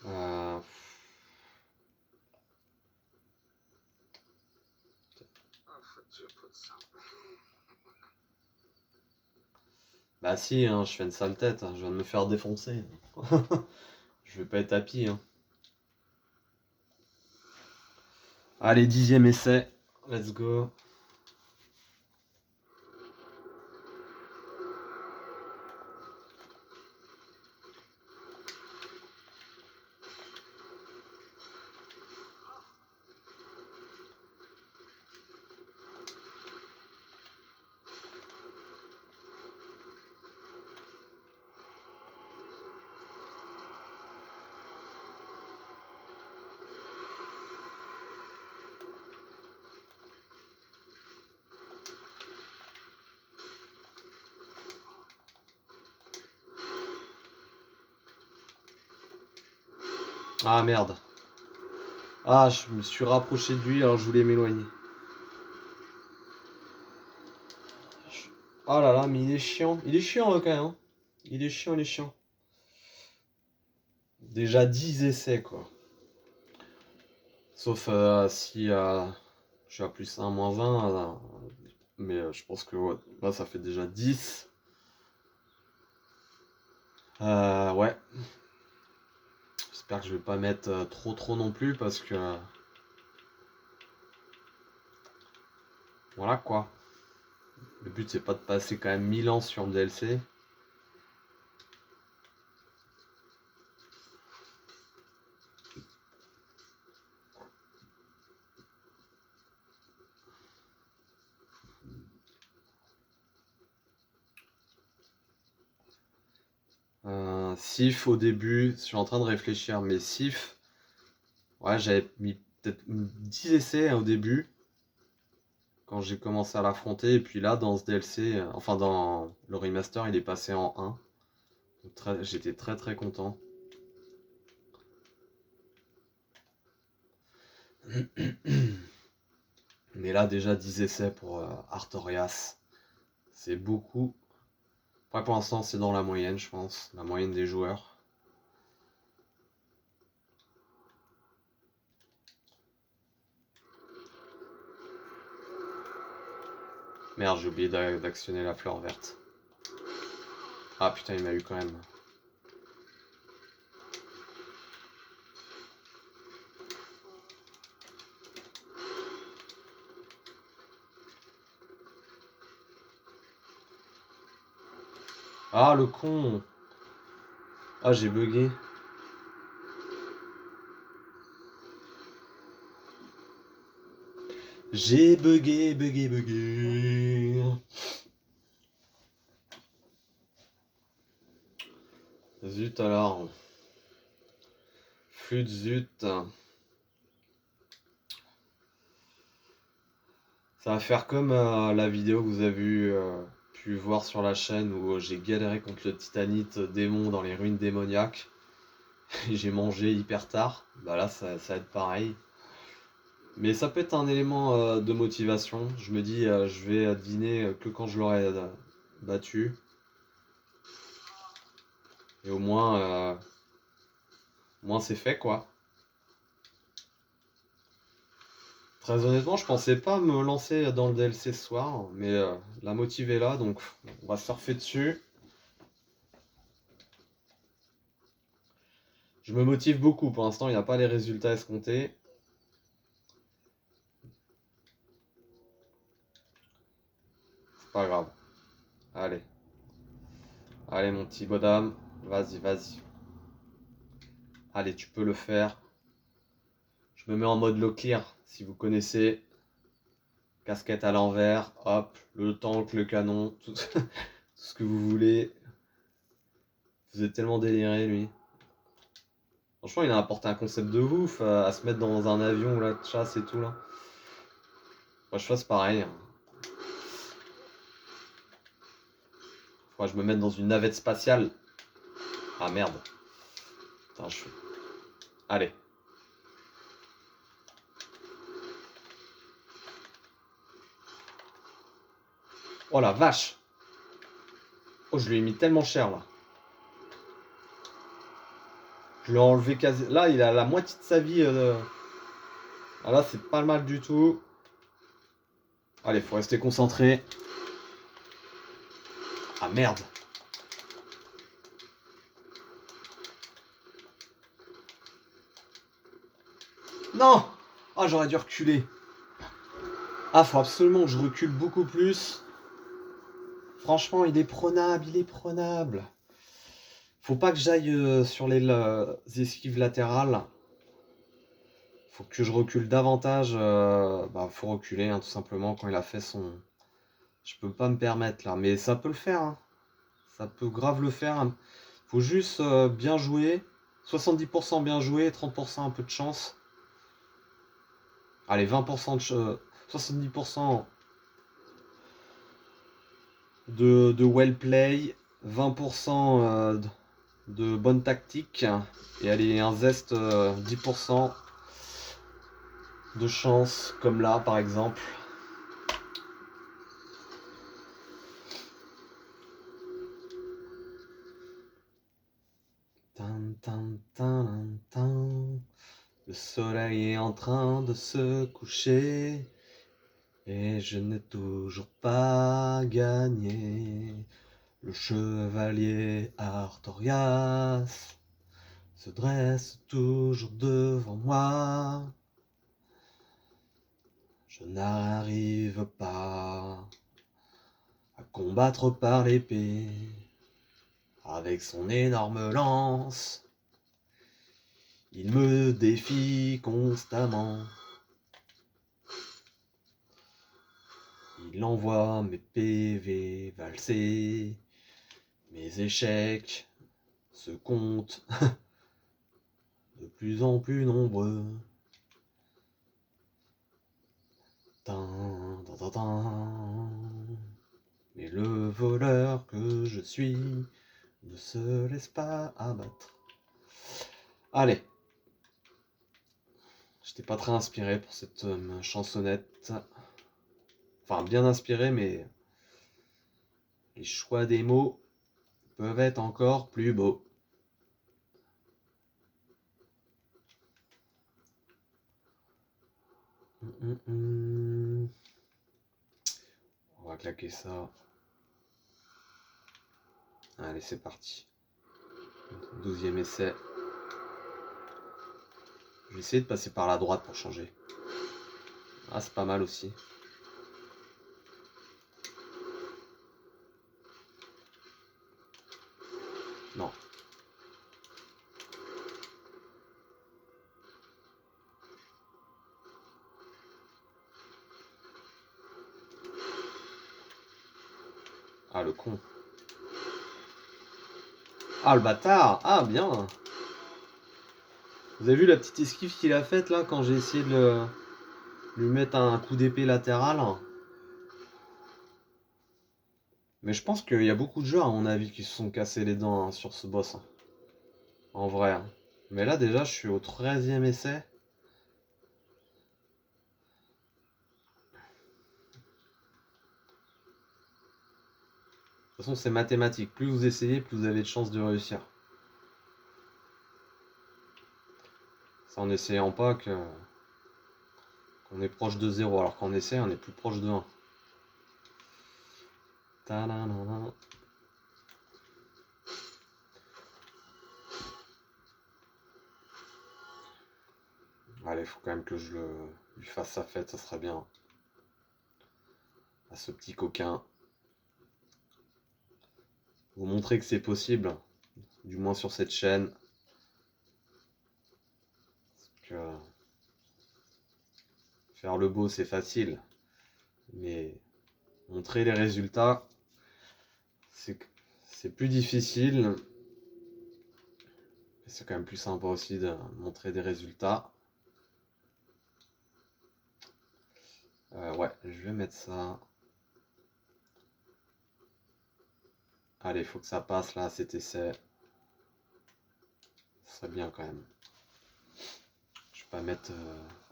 Euh, Bah si, hein, je fais une sale tête. Hein, je viens de me faire défoncer. Je vais pas être happy. Hein. Allez, 10e essai. Let's go. Ah merde. Ah, je me suis rapproché de lui alors je voulais m'éloigner. Oh là là, mais il est chiant. Il est chiant quand même. Hein. Il est chiant, il est chiant. Déjà 10 essais quoi. Sauf si je suis à plus 1, moins 20. Mais je pense que ouais, là ça fait déjà 10. Ouais. J'espère que je vais pas mettre trop non plus parce que... voilà quoi. Le but c'est pas de passer quand même 1000 ans sur le DLC. Sif au début, je suis en train de réfléchir, mais Sif, ouais j'avais mis peut-être 10 essais hein, au début. Quand j'ai commencé à l'affronter, et puis là dans ce DLC, enfin dans le remaster il est passé en 1. J'étais très content. Mais là déjà 10 essais pour Artorias, c'est beaucoup. Après pour l'instant c'est dans la moyenne je pense, la moyenne des joueurs. Merde j'ai oublié d'actionner la fleur verte. Ah putain il m'a eu quand même. Ah le con. Ah j'ai bugué. J'ai bugué. Zut alors. Flûte zut. Ça va faire comme la vidéo que vous avez pu voir sur la chaîne où j'ai galéré contre le titanite démon dans les ruines démoniaques. Et j'ai mangé hyper tard. Bah là, ça va être pareil. Mais ça peut être un élément de motivation. Je me dis, je vais dîner que quand je l'aurai battu. Et au moins c'est fait quoi. Très honnêtement, je pensais pas me lancer dans le DLC ce soir, mais la motive est là, donc on va surfer dessus. Je me motive beaucoup, pour l'instant il n'y a pas les résultats escomptés. C'est pas grave. Allez. Allez mon petit bonhomme, vas-y, vas-y. Allez, tu peux le faire. Je me mets en mode low clear, si vous connaissez. Casquette à l'envers, hop, le tank, le canon, tout, tout ce que vous voulez. Vous êtes tellement déliré lui. Franchement, il a apporté un concept de ouf à se mettre dans un avion là, de chasse et tout là. Moi, je fasse pareil. Moi, je me mette dans une navette spatiale. Ah merde. Putain, Allez. Oh la vache. Oh, je lui ai mis tellement cher là. Je l'ai enlevé quasi... Là, il a la moitié de sa vie. Ah là, c'est pas mal du tout. Allez, faut rester concentré. Ah merde. Non. Ah, j'aurais dû reculer. Ah, faut absolument que je recule beaucoup plus. Franchement, il est prenable, il est prenable. Faut pas que j'aille sur les esquives latérales. Faut que je recule davantage. Bah, faut reculer, hein, tout simplement, quand il a fait son... Je peux pas me permettre, là. Mais ça peut le faire, hein. Ça peut grave le faire, hein. Faut juste bien jouer. 70% bien joué, 30% un peu de chance. Allez, 20% de 70% de well play, 20% de bonne tactique, et allez, un zeste 10% de chance, comme là par exemple. Tan, tan, tan, tan. Le soleil est en train de se coucher. Et je n'ai toujours pas gagné. Le chevalier Artorias se dresse toujours devant moi. Je n'arrive pas à combattre par l'épée. Avec son énorme lance, il me défie constamment. Il envoie mes PV valser. Mes échecs se comptent de plus en plus nombreux. Tin, tin, tin, tin. Mais le voleur que je suis ne se laisse pas abattre. Allez. J'étais pas très inspiré pour cette chansonnette. Enfin, bien inspiré, mais les choix des mots peuvent être encore plus beaux. On va claquer ça. Allez, c'est parti. 12e essai. Je vais essayer de passer par la droite pour changer. Ah, c'est pas mal aussi. Non. Ah, le con. Ah, le bâtard. Ah, bien. Vous avez vu la petite esquive qu'il a faite là quand j'ai essayé de lui mettre un coup d'épée latéral? Mais je pense qu'il y a beaucoup de jeux, à mon avis, qui se sont cassés les dents hein, sur ce boss. Hein. En vrai. Hein. Mais là, déjà, je suis au 13e essai. De toute façon, c'est mathématique. Plus vous essayez, plus vous avez de chances de réussir. C'est en n'essayant pas qu'on est proche de 0, alors qu'en essai, on est plus proche de 1. Ta-da-da-da. Allez, faut quand même que je lui fasse sa fête, ça serait bien. À ce petit coquin. Vous montrer que c'est possible, du moins sur cette chaîne. Parce que faire le beau, c'est facile. Mais montrer les résultats, c'est plus difficile. C'est quand même plus sympa aussi de montrer des résultats. Ouais, je vais mettre ça. Allez, il faut que ça passe là, cet essai. Ce serait bien quand même. Je vais pas mettre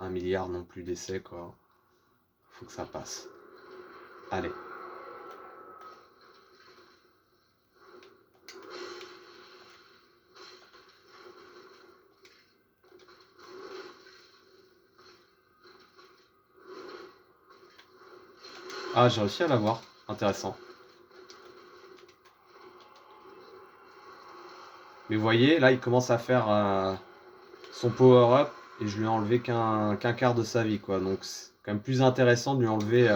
1 milliard non plus d'essais quoi. Faut que ça passe. Allez. Ah, j'ai réussi à l'avoir. Intéressant. Mais vous voyez, là, il commence à faire son power-up et je lui ai enlevé qu'un quart de sa vie, quoi. Donc, c'est quand même plus intéressant de lui enlever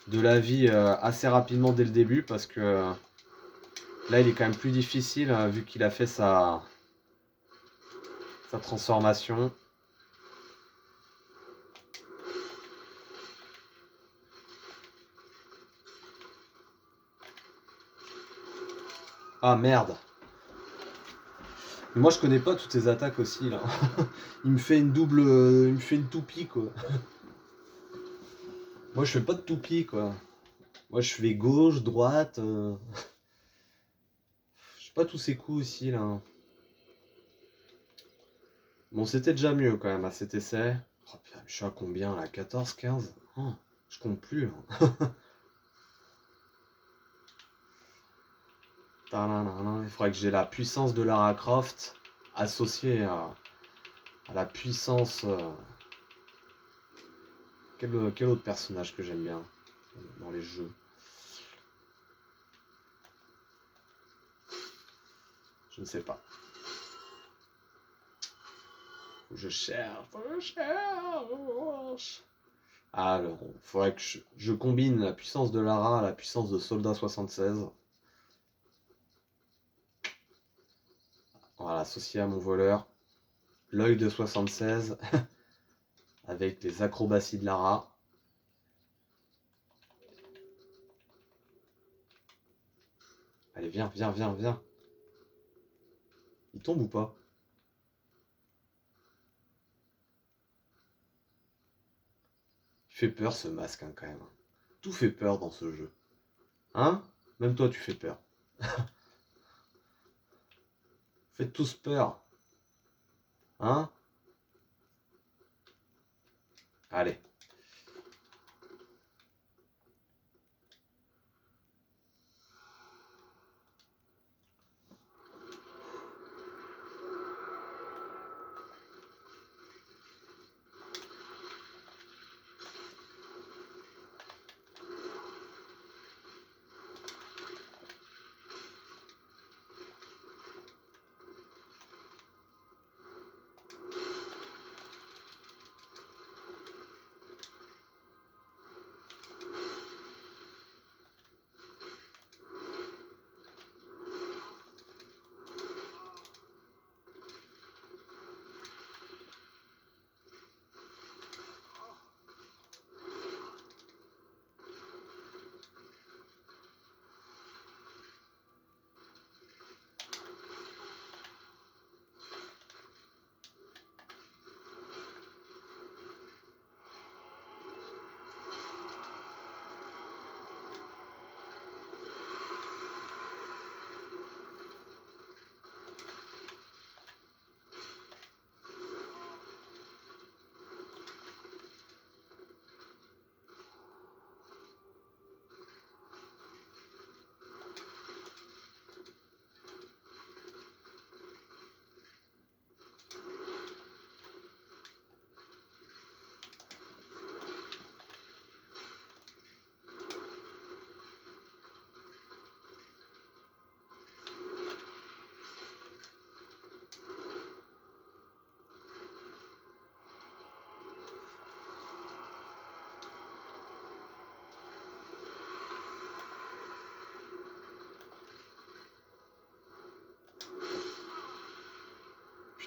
de la vie assez rapidement dès le début parce que là, il est quand même plus difficile vu qu'il a fait sa transformation. Ah merde! Mais moi, je connais pas toutes ces attaques aussi, là. Il me fait une double. Il me fait une toupie, quoi. Moi, je fais pas de toupie, quoi. Moi, je fais gauche, droite. Je sais pas tous ces coups aussi, là. Bon, c'était déjà mieux, quand même, à cet essai. Oh, putain, je suis à combien, là? 14, 15? Oh, je compte plus, hein. Il faudrait que j'ai la puissance de Lara Croft associée à la puissance. Quel autre personnage que j'aime bien dans les jeux? Je ne sais pas. Je cherche. Alors, il faudrait que je combine la puissance de Lara à la puissance de Soldat 76. Voilà, associé à mon voleur. L'œil de 76 avec les acrobaties de Lara. Allez, viens, viens, viens, viens. Il tombe ou pas? Il fait peur ce masque hein, quand même. Tout fait peur dans ce jeu. Hein? Même toi tu fais peur. Faites tous peur. Hein? Allez.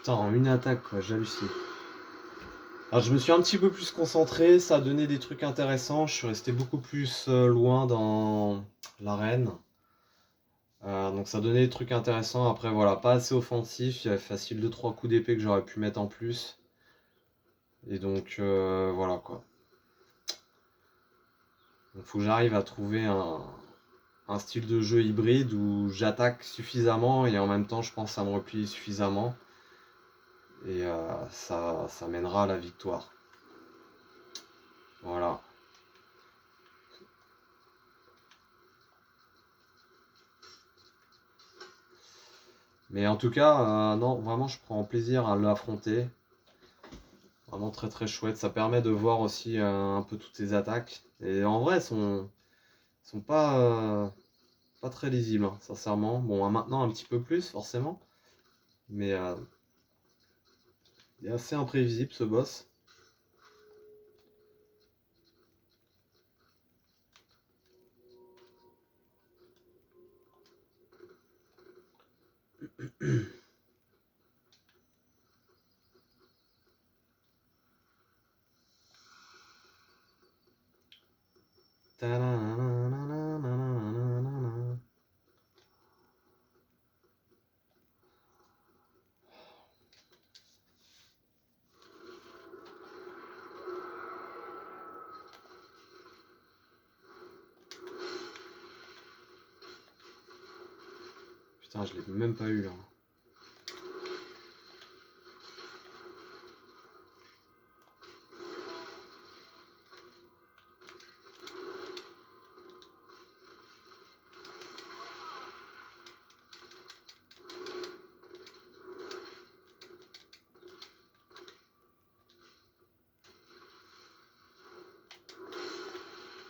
Putain, en une attaque, quoi, j'hallucine. Alors, je me suis un petit peu plus concentré, ça a donné des trucs intéressants. Je suis resté beaucoup plus loin dans l'arène. Donc ça donnait des trucs intéressants. Après, voilà, pas assez offensif. Il y avait facile 2-3 coups d'épée que j'aurais pu mettre en plus. Et donc, voilà quoi. Donc, faut que j'arrive à trouver un style de jeu hybride où j'attaque suffisamment et en même temps, je pense à me replier suffisamment. Et ça mènera à la victoire. Voilà. Mais en tout cas, non, vraiment, je prends plaisir à l'affronter. Vraiment très très chouette. Ça permet de voir aussi un peu toutes ses attaques. Et en vrai, elles sont pas très lisibles, hein, sincèrement. Bon, maintenant un petit peu plus, forcément. Mais il est assez imprévisible ce boss. Putain, je l'ai même pas eu là.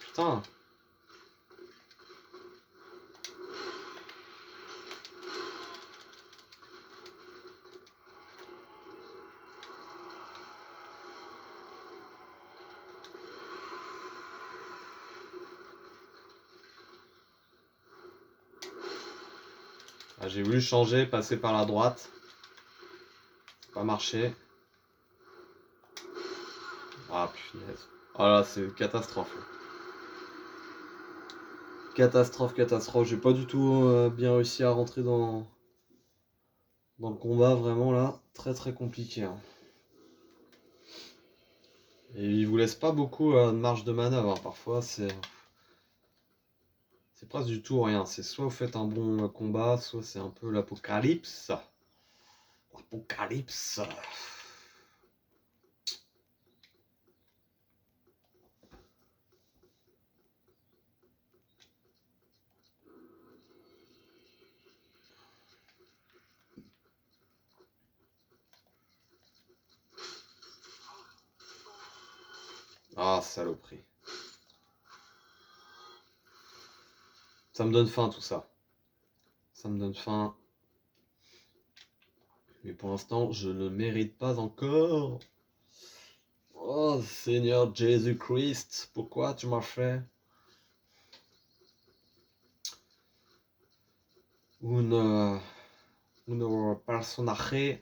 Putain! Ah, j'ai voulu changer, passer par la droite. Pas marché. Ah punaise. Ah là, c'est une catastrophe. Catastrophe, catastrophe. J'ai pas du tout bien réussi à rentrer dans le combat, vraiment là. Très très compliqué, hein. Et il vous laisse pas beaucoup de marge de manœuvre, hein. Parfois, c'est presque du tout ou rien. C'est soit vous faites un bon combat, soit c'est un peu l'apocalypse. L'apocalypse. Ah, saloperie. Ça me donne faim tout ça. Ça me donne faim. Mais pour l'instant, je ne mérite pas encore. Oh Seigneur Jésus-Christ, pourquoi tu m'as fait un personaje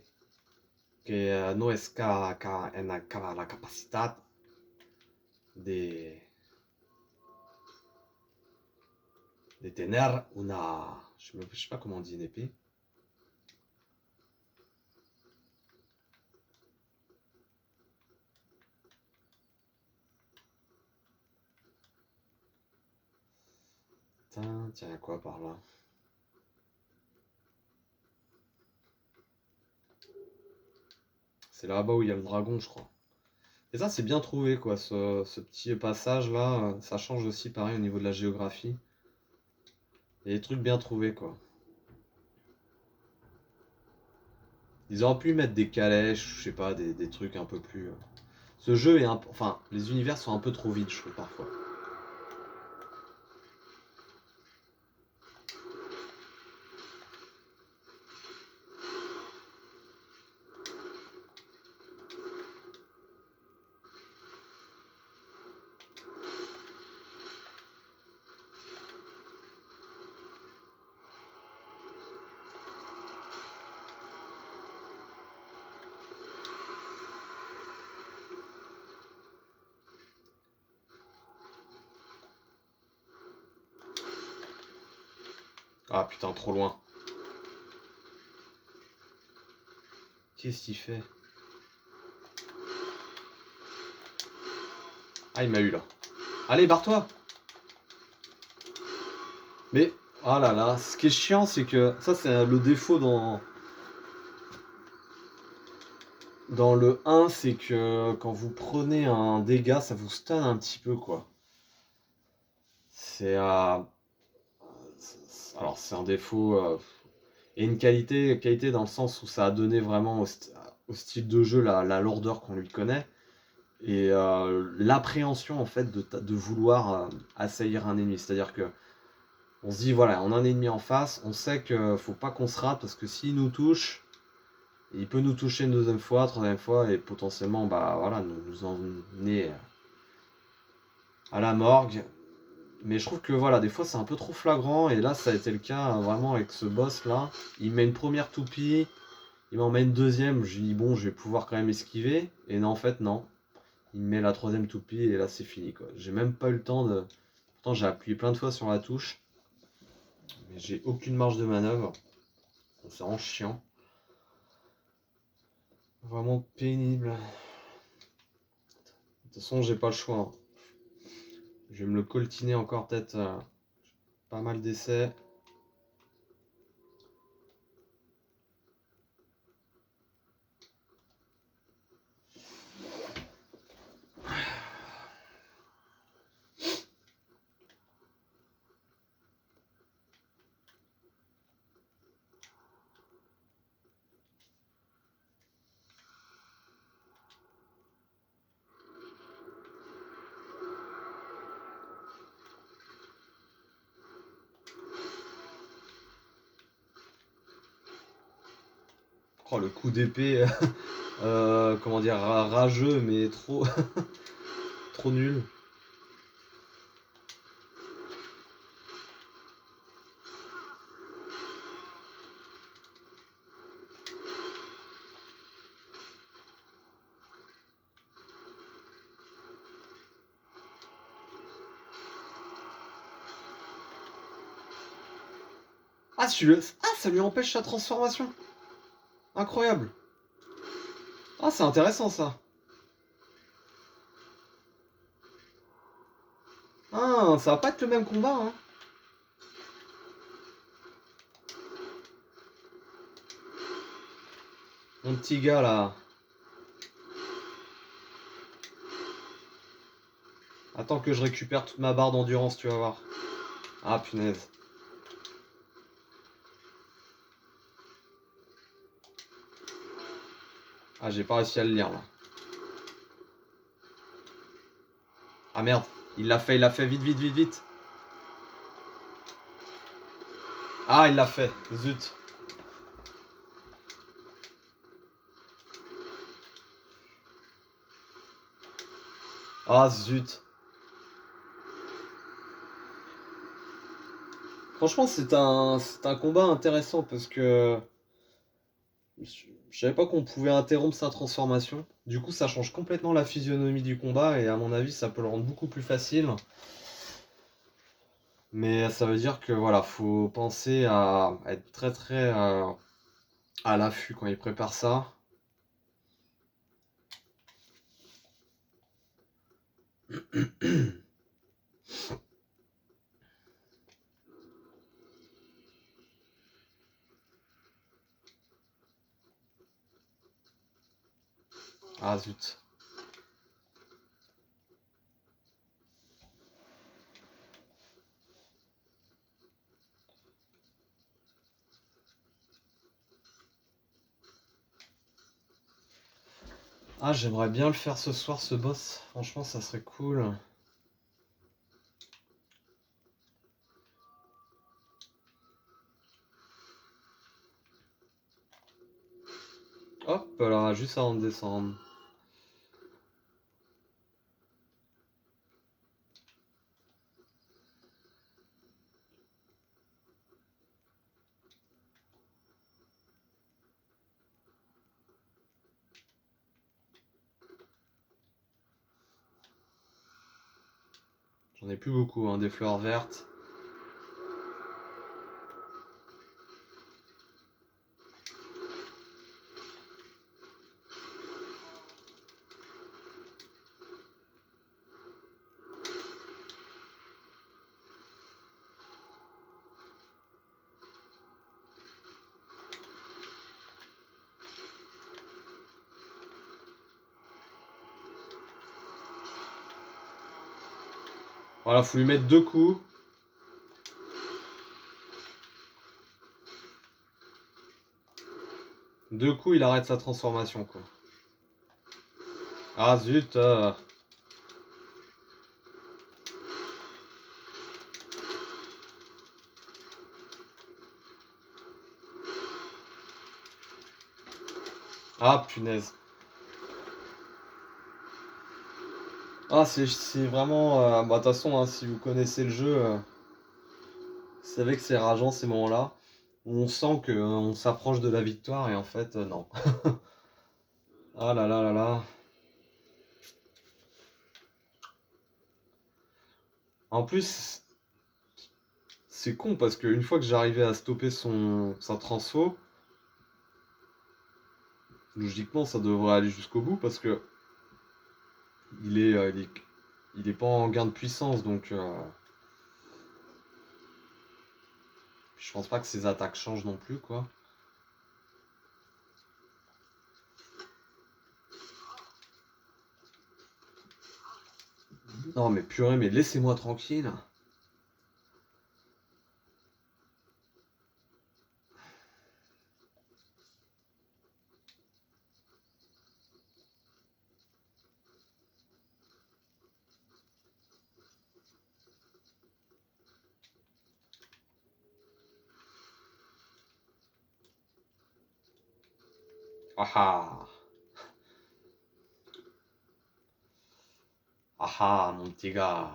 que no es la capacidad de, de tener una... Je sais pas comment on dit une épée. Tiens, tiens, quoi par là? C'est là-bas où il y a le dragon, je crois. Et ça, c'est bien trouvé, quoi, ce petit passage-là. Ça change aussi, pareil, au niveau de la géographie. Il y a des trucs bien trouvés, quoi. Ils auraient pu mettre des calèches, je sais pas, des trucs un peu plus... Ce jeu est un... Enfin, les univers sont un peu trop vides, je trouve, parfois. Ah putain, trop loin. Qu'est-ce qu'il fait? Ah, il m'a eu là. Allez, barre-toi! Mais, ah là là, ce qui est chiant, c'est que ça, c'est le défaut dans le 1, c'est que quand vous prenez un dégât, ça vous stun un petit peu, quoi. C'est alors, c'est un défaut et une qualité dans le sens où ça a donné vraiment au style de jeu la lourdeur qu'on lui connaît et l'appréhension en fait de vouloir assaillir un ennemi. C'est-à-dire que on se dit voilà, on a un ennemi en face, on sait que faut pas qu'on se rate parce que s'il nous touche, il peut nous toucher une deuxième fois, troisième fois et potentiellement bah voilà nous emmener à la morgue. Mais je trouve que voilà, des fois c'est un peu trop flagrant et là ça a été le cas vraiment avec ce boss là. Il met une première toupie, il m'en met une deuxième, je lui dis bon je vais pouvoir quand même esquiver. Et non en fait non. Il me met la troisième toupie et là c'est fini quoi. J'ai même pas eu le temps de. Pourtant j'ai appuyé plein de fois sur la touche. Mais j'ai aucune marge de manœuvre. C'est vraiment chiant. Vraiment pénible. De toute façon j'ai pas le choix, hein. Je vais me le coltiner encore peut-être pas mal d'essais. Oh le coup d'épée, comment dire, rageux mais trop, trop nul. Ah, ça lui empêche sa transformation. Incroyable. Ah, c'est intéressant ça. Ah, ça va pas être le même combat, hein. Mon petit gars là. Attends que je récupère toute ma barre d'endurance, tu vas voir. Ah, punaise. Ah, j'ai pas réussi à le lire là. Ah merde, il l'a fait, vite, vite, vite, vite. Ah, il l'a fait, zut. Ah, zut. Franchement, c'est un combat intéressant parce que je savais pas qu'on pouvait interrompre sa transformation. Du coup, ça change complètement la physionomie du combat et à mon avis, ça peut le rendre beaucoup plus facile. Mais ça veut dire que voilà, faut penser à être très très à l'affût quand il prépare ça. Ah zut. Ah, j'aimerais bien le faire ce soir, ce boss. Franchement, ça serait cool. Hop là, juste avant de descendre. J'en ai plus beaucoup, hein, des fleurs vertes. Voilà, faut lui mettre 2 coups. Deux coups, il arrête sa transformation, quoi. Ah zut. Ah punaise. Ah c'est vraiment... bah de toute façon, hein, si vous connaissez le jeu, vous savez que c'est rageant ces moments-là. Où on sent qu'on s'approche de la victoire et en fait, non. Ah là là là là. En plus, c'est con parce qu'une fois que j'arrivais à stopper sa transfo, logiquement ça devrait aller jusqu'au bout parce que il est pas en gain de puissance donc je pense pas que ses attaques changent non plus quoi. Non mais purée, mais laissez-moi tranquille. Ah ah. Ah ah, mon petit gars.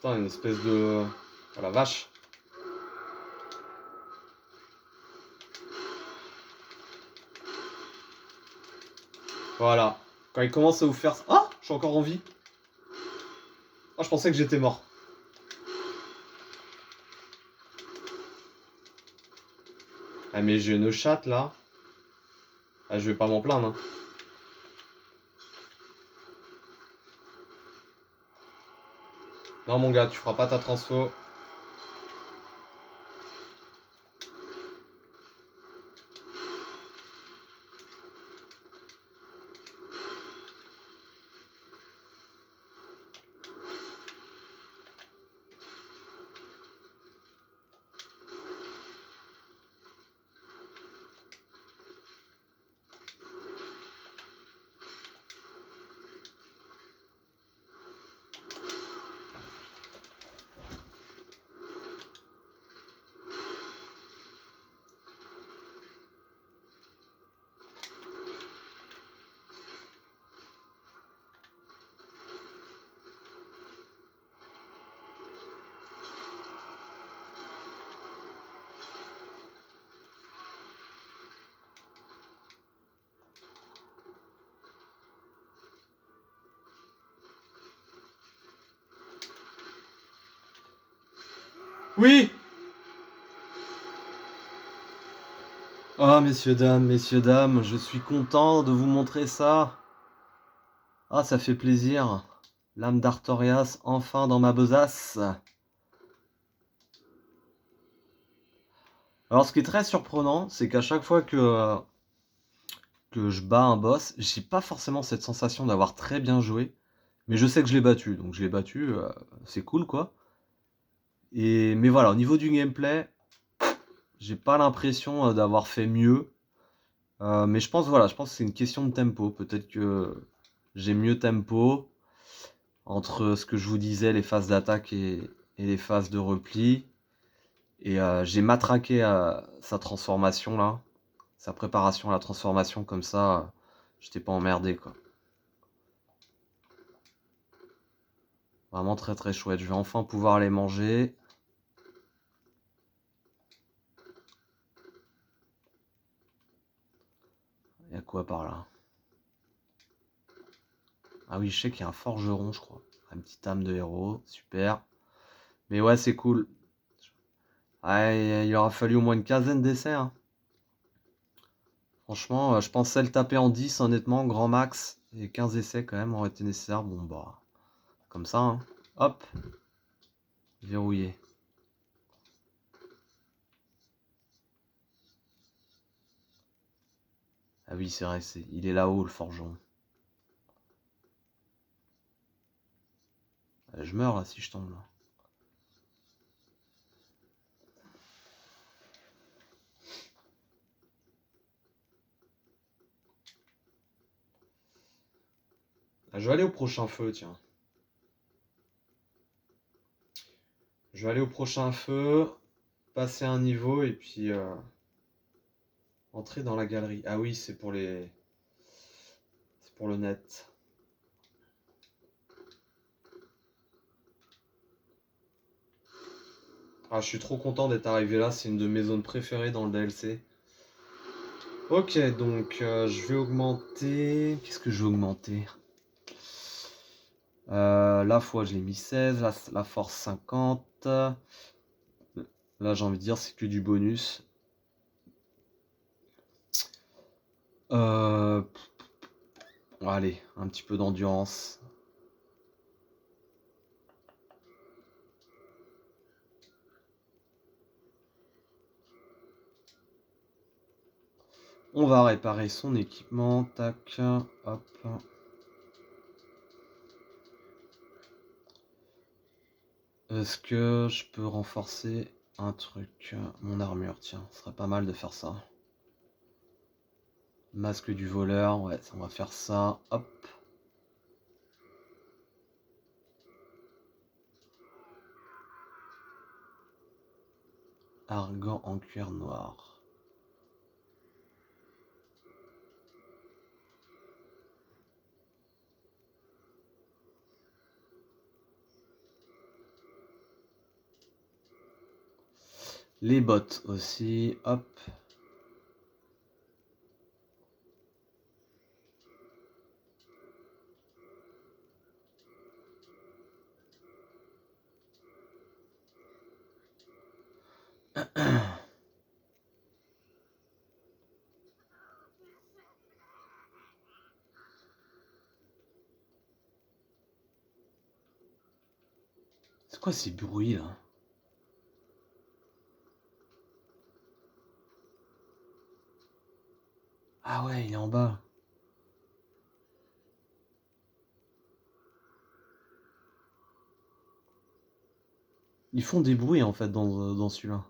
Putain, une espèce de... Oh la vache. Voilà. Quand il commence à vous faire... Ah, je suis encore en vie. Ah, je pensais que j'étais mort. Ah mais j'ai une chatte là. Ah, je vais pas m'en plaindre. Hein. Non mon gars, tu feras pas ta transfo. Oui. Ah, messieurs, dames, je suis content de vous montrer ça. Ah, ça fait plaisir. L'âme d'Artorias, enfin dans ma besace. Alors, ce qui est très surprenant, c'est qu'à chaque fois que je bats un boss, j'ai pas forcément cette sensation d'avoir très bien joué. Mais je sais que je l'ai battu, donc je l'ai battu, c'est cool, quoi. Mais voilà, au niveau du gameplay, j'ai pas l'impression d'avoir fait mieux. Mais je pense, voilà, je pense que c'est une question de tempo. Peut-être que j'ai mieux tempo entre ce que je vous disais, les phases d'attaque et les phases de repli. Et j'ai matraqué sa transformation là, sa préparation à la transformation, comme ça, j'étais pas emmerdé quoi. Vraiment très très chouette. Je vais enfin pouvoir les manger. oui, je sais qu'il y a un forgeron, je crois. Un petit âme de héros, super. Mais ouais, c'est cool. Ouais, il aura fallu au moins une quinzaine d'essais, hein. Franchement, je pensais le taper en 10, honnêtement, grand max. Et 15 essais quand même auraient été nécessaires. Bon, bah, comme ça, hein. Hop, verrouillé. Ah oui, c'est vrai, il est là-haut, le forgeron. Je meurs, là, si je tombe, là. Ah, je vais aller au prochain feu, tiens. Je vais aller au prochain feu, passer un niveau et puis entrer dans la galerie. Ah oui, c'est pour les... C'est pour le net. Ah, je suis trop content d'être arrivé là, c'est une de mes zones préférées dans le DLC. Ok, donc je vais augmenter... Qu'est-ce que je vais augmenter? La foi, je l'ai mis 16, la force 50. Là, j'ai envie de dire, c'est que du bonus. Euh... Allez, un petit peu d'endurance. On va réparer son équipement. Tac, hop. Est-ce que je peux renforcer un truc? Mon armure, tiens, ce serait pas mal de faire ça. Masque du voleur, ouais, on va faire ça. Hop. Argan en cuir noir. Les bottes aussi, hop. C'est quoi ces bruits là? Ah ouais, il est en bas. Ils font des bruits en fait dans celui-là.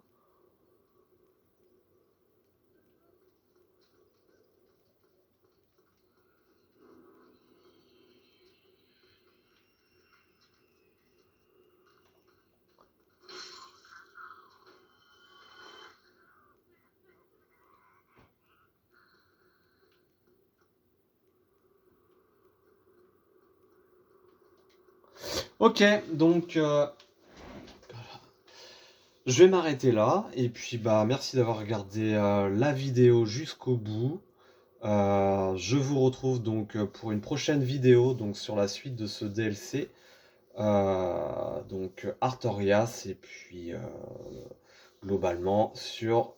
Ok, donc je vais m'arrêter là. Et puis bah merci d'avoir regardé la vidéo jusqu'au bout. Je vous retrouve donc pour une prochaine vidéo donc sur la suite de ce DLC. Donc Artorias et puis globalement sur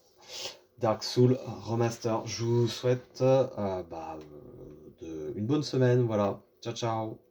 Dark Souls Remaster. Je vous souhaite une bonne semaine. Voilà. Ciao ciao.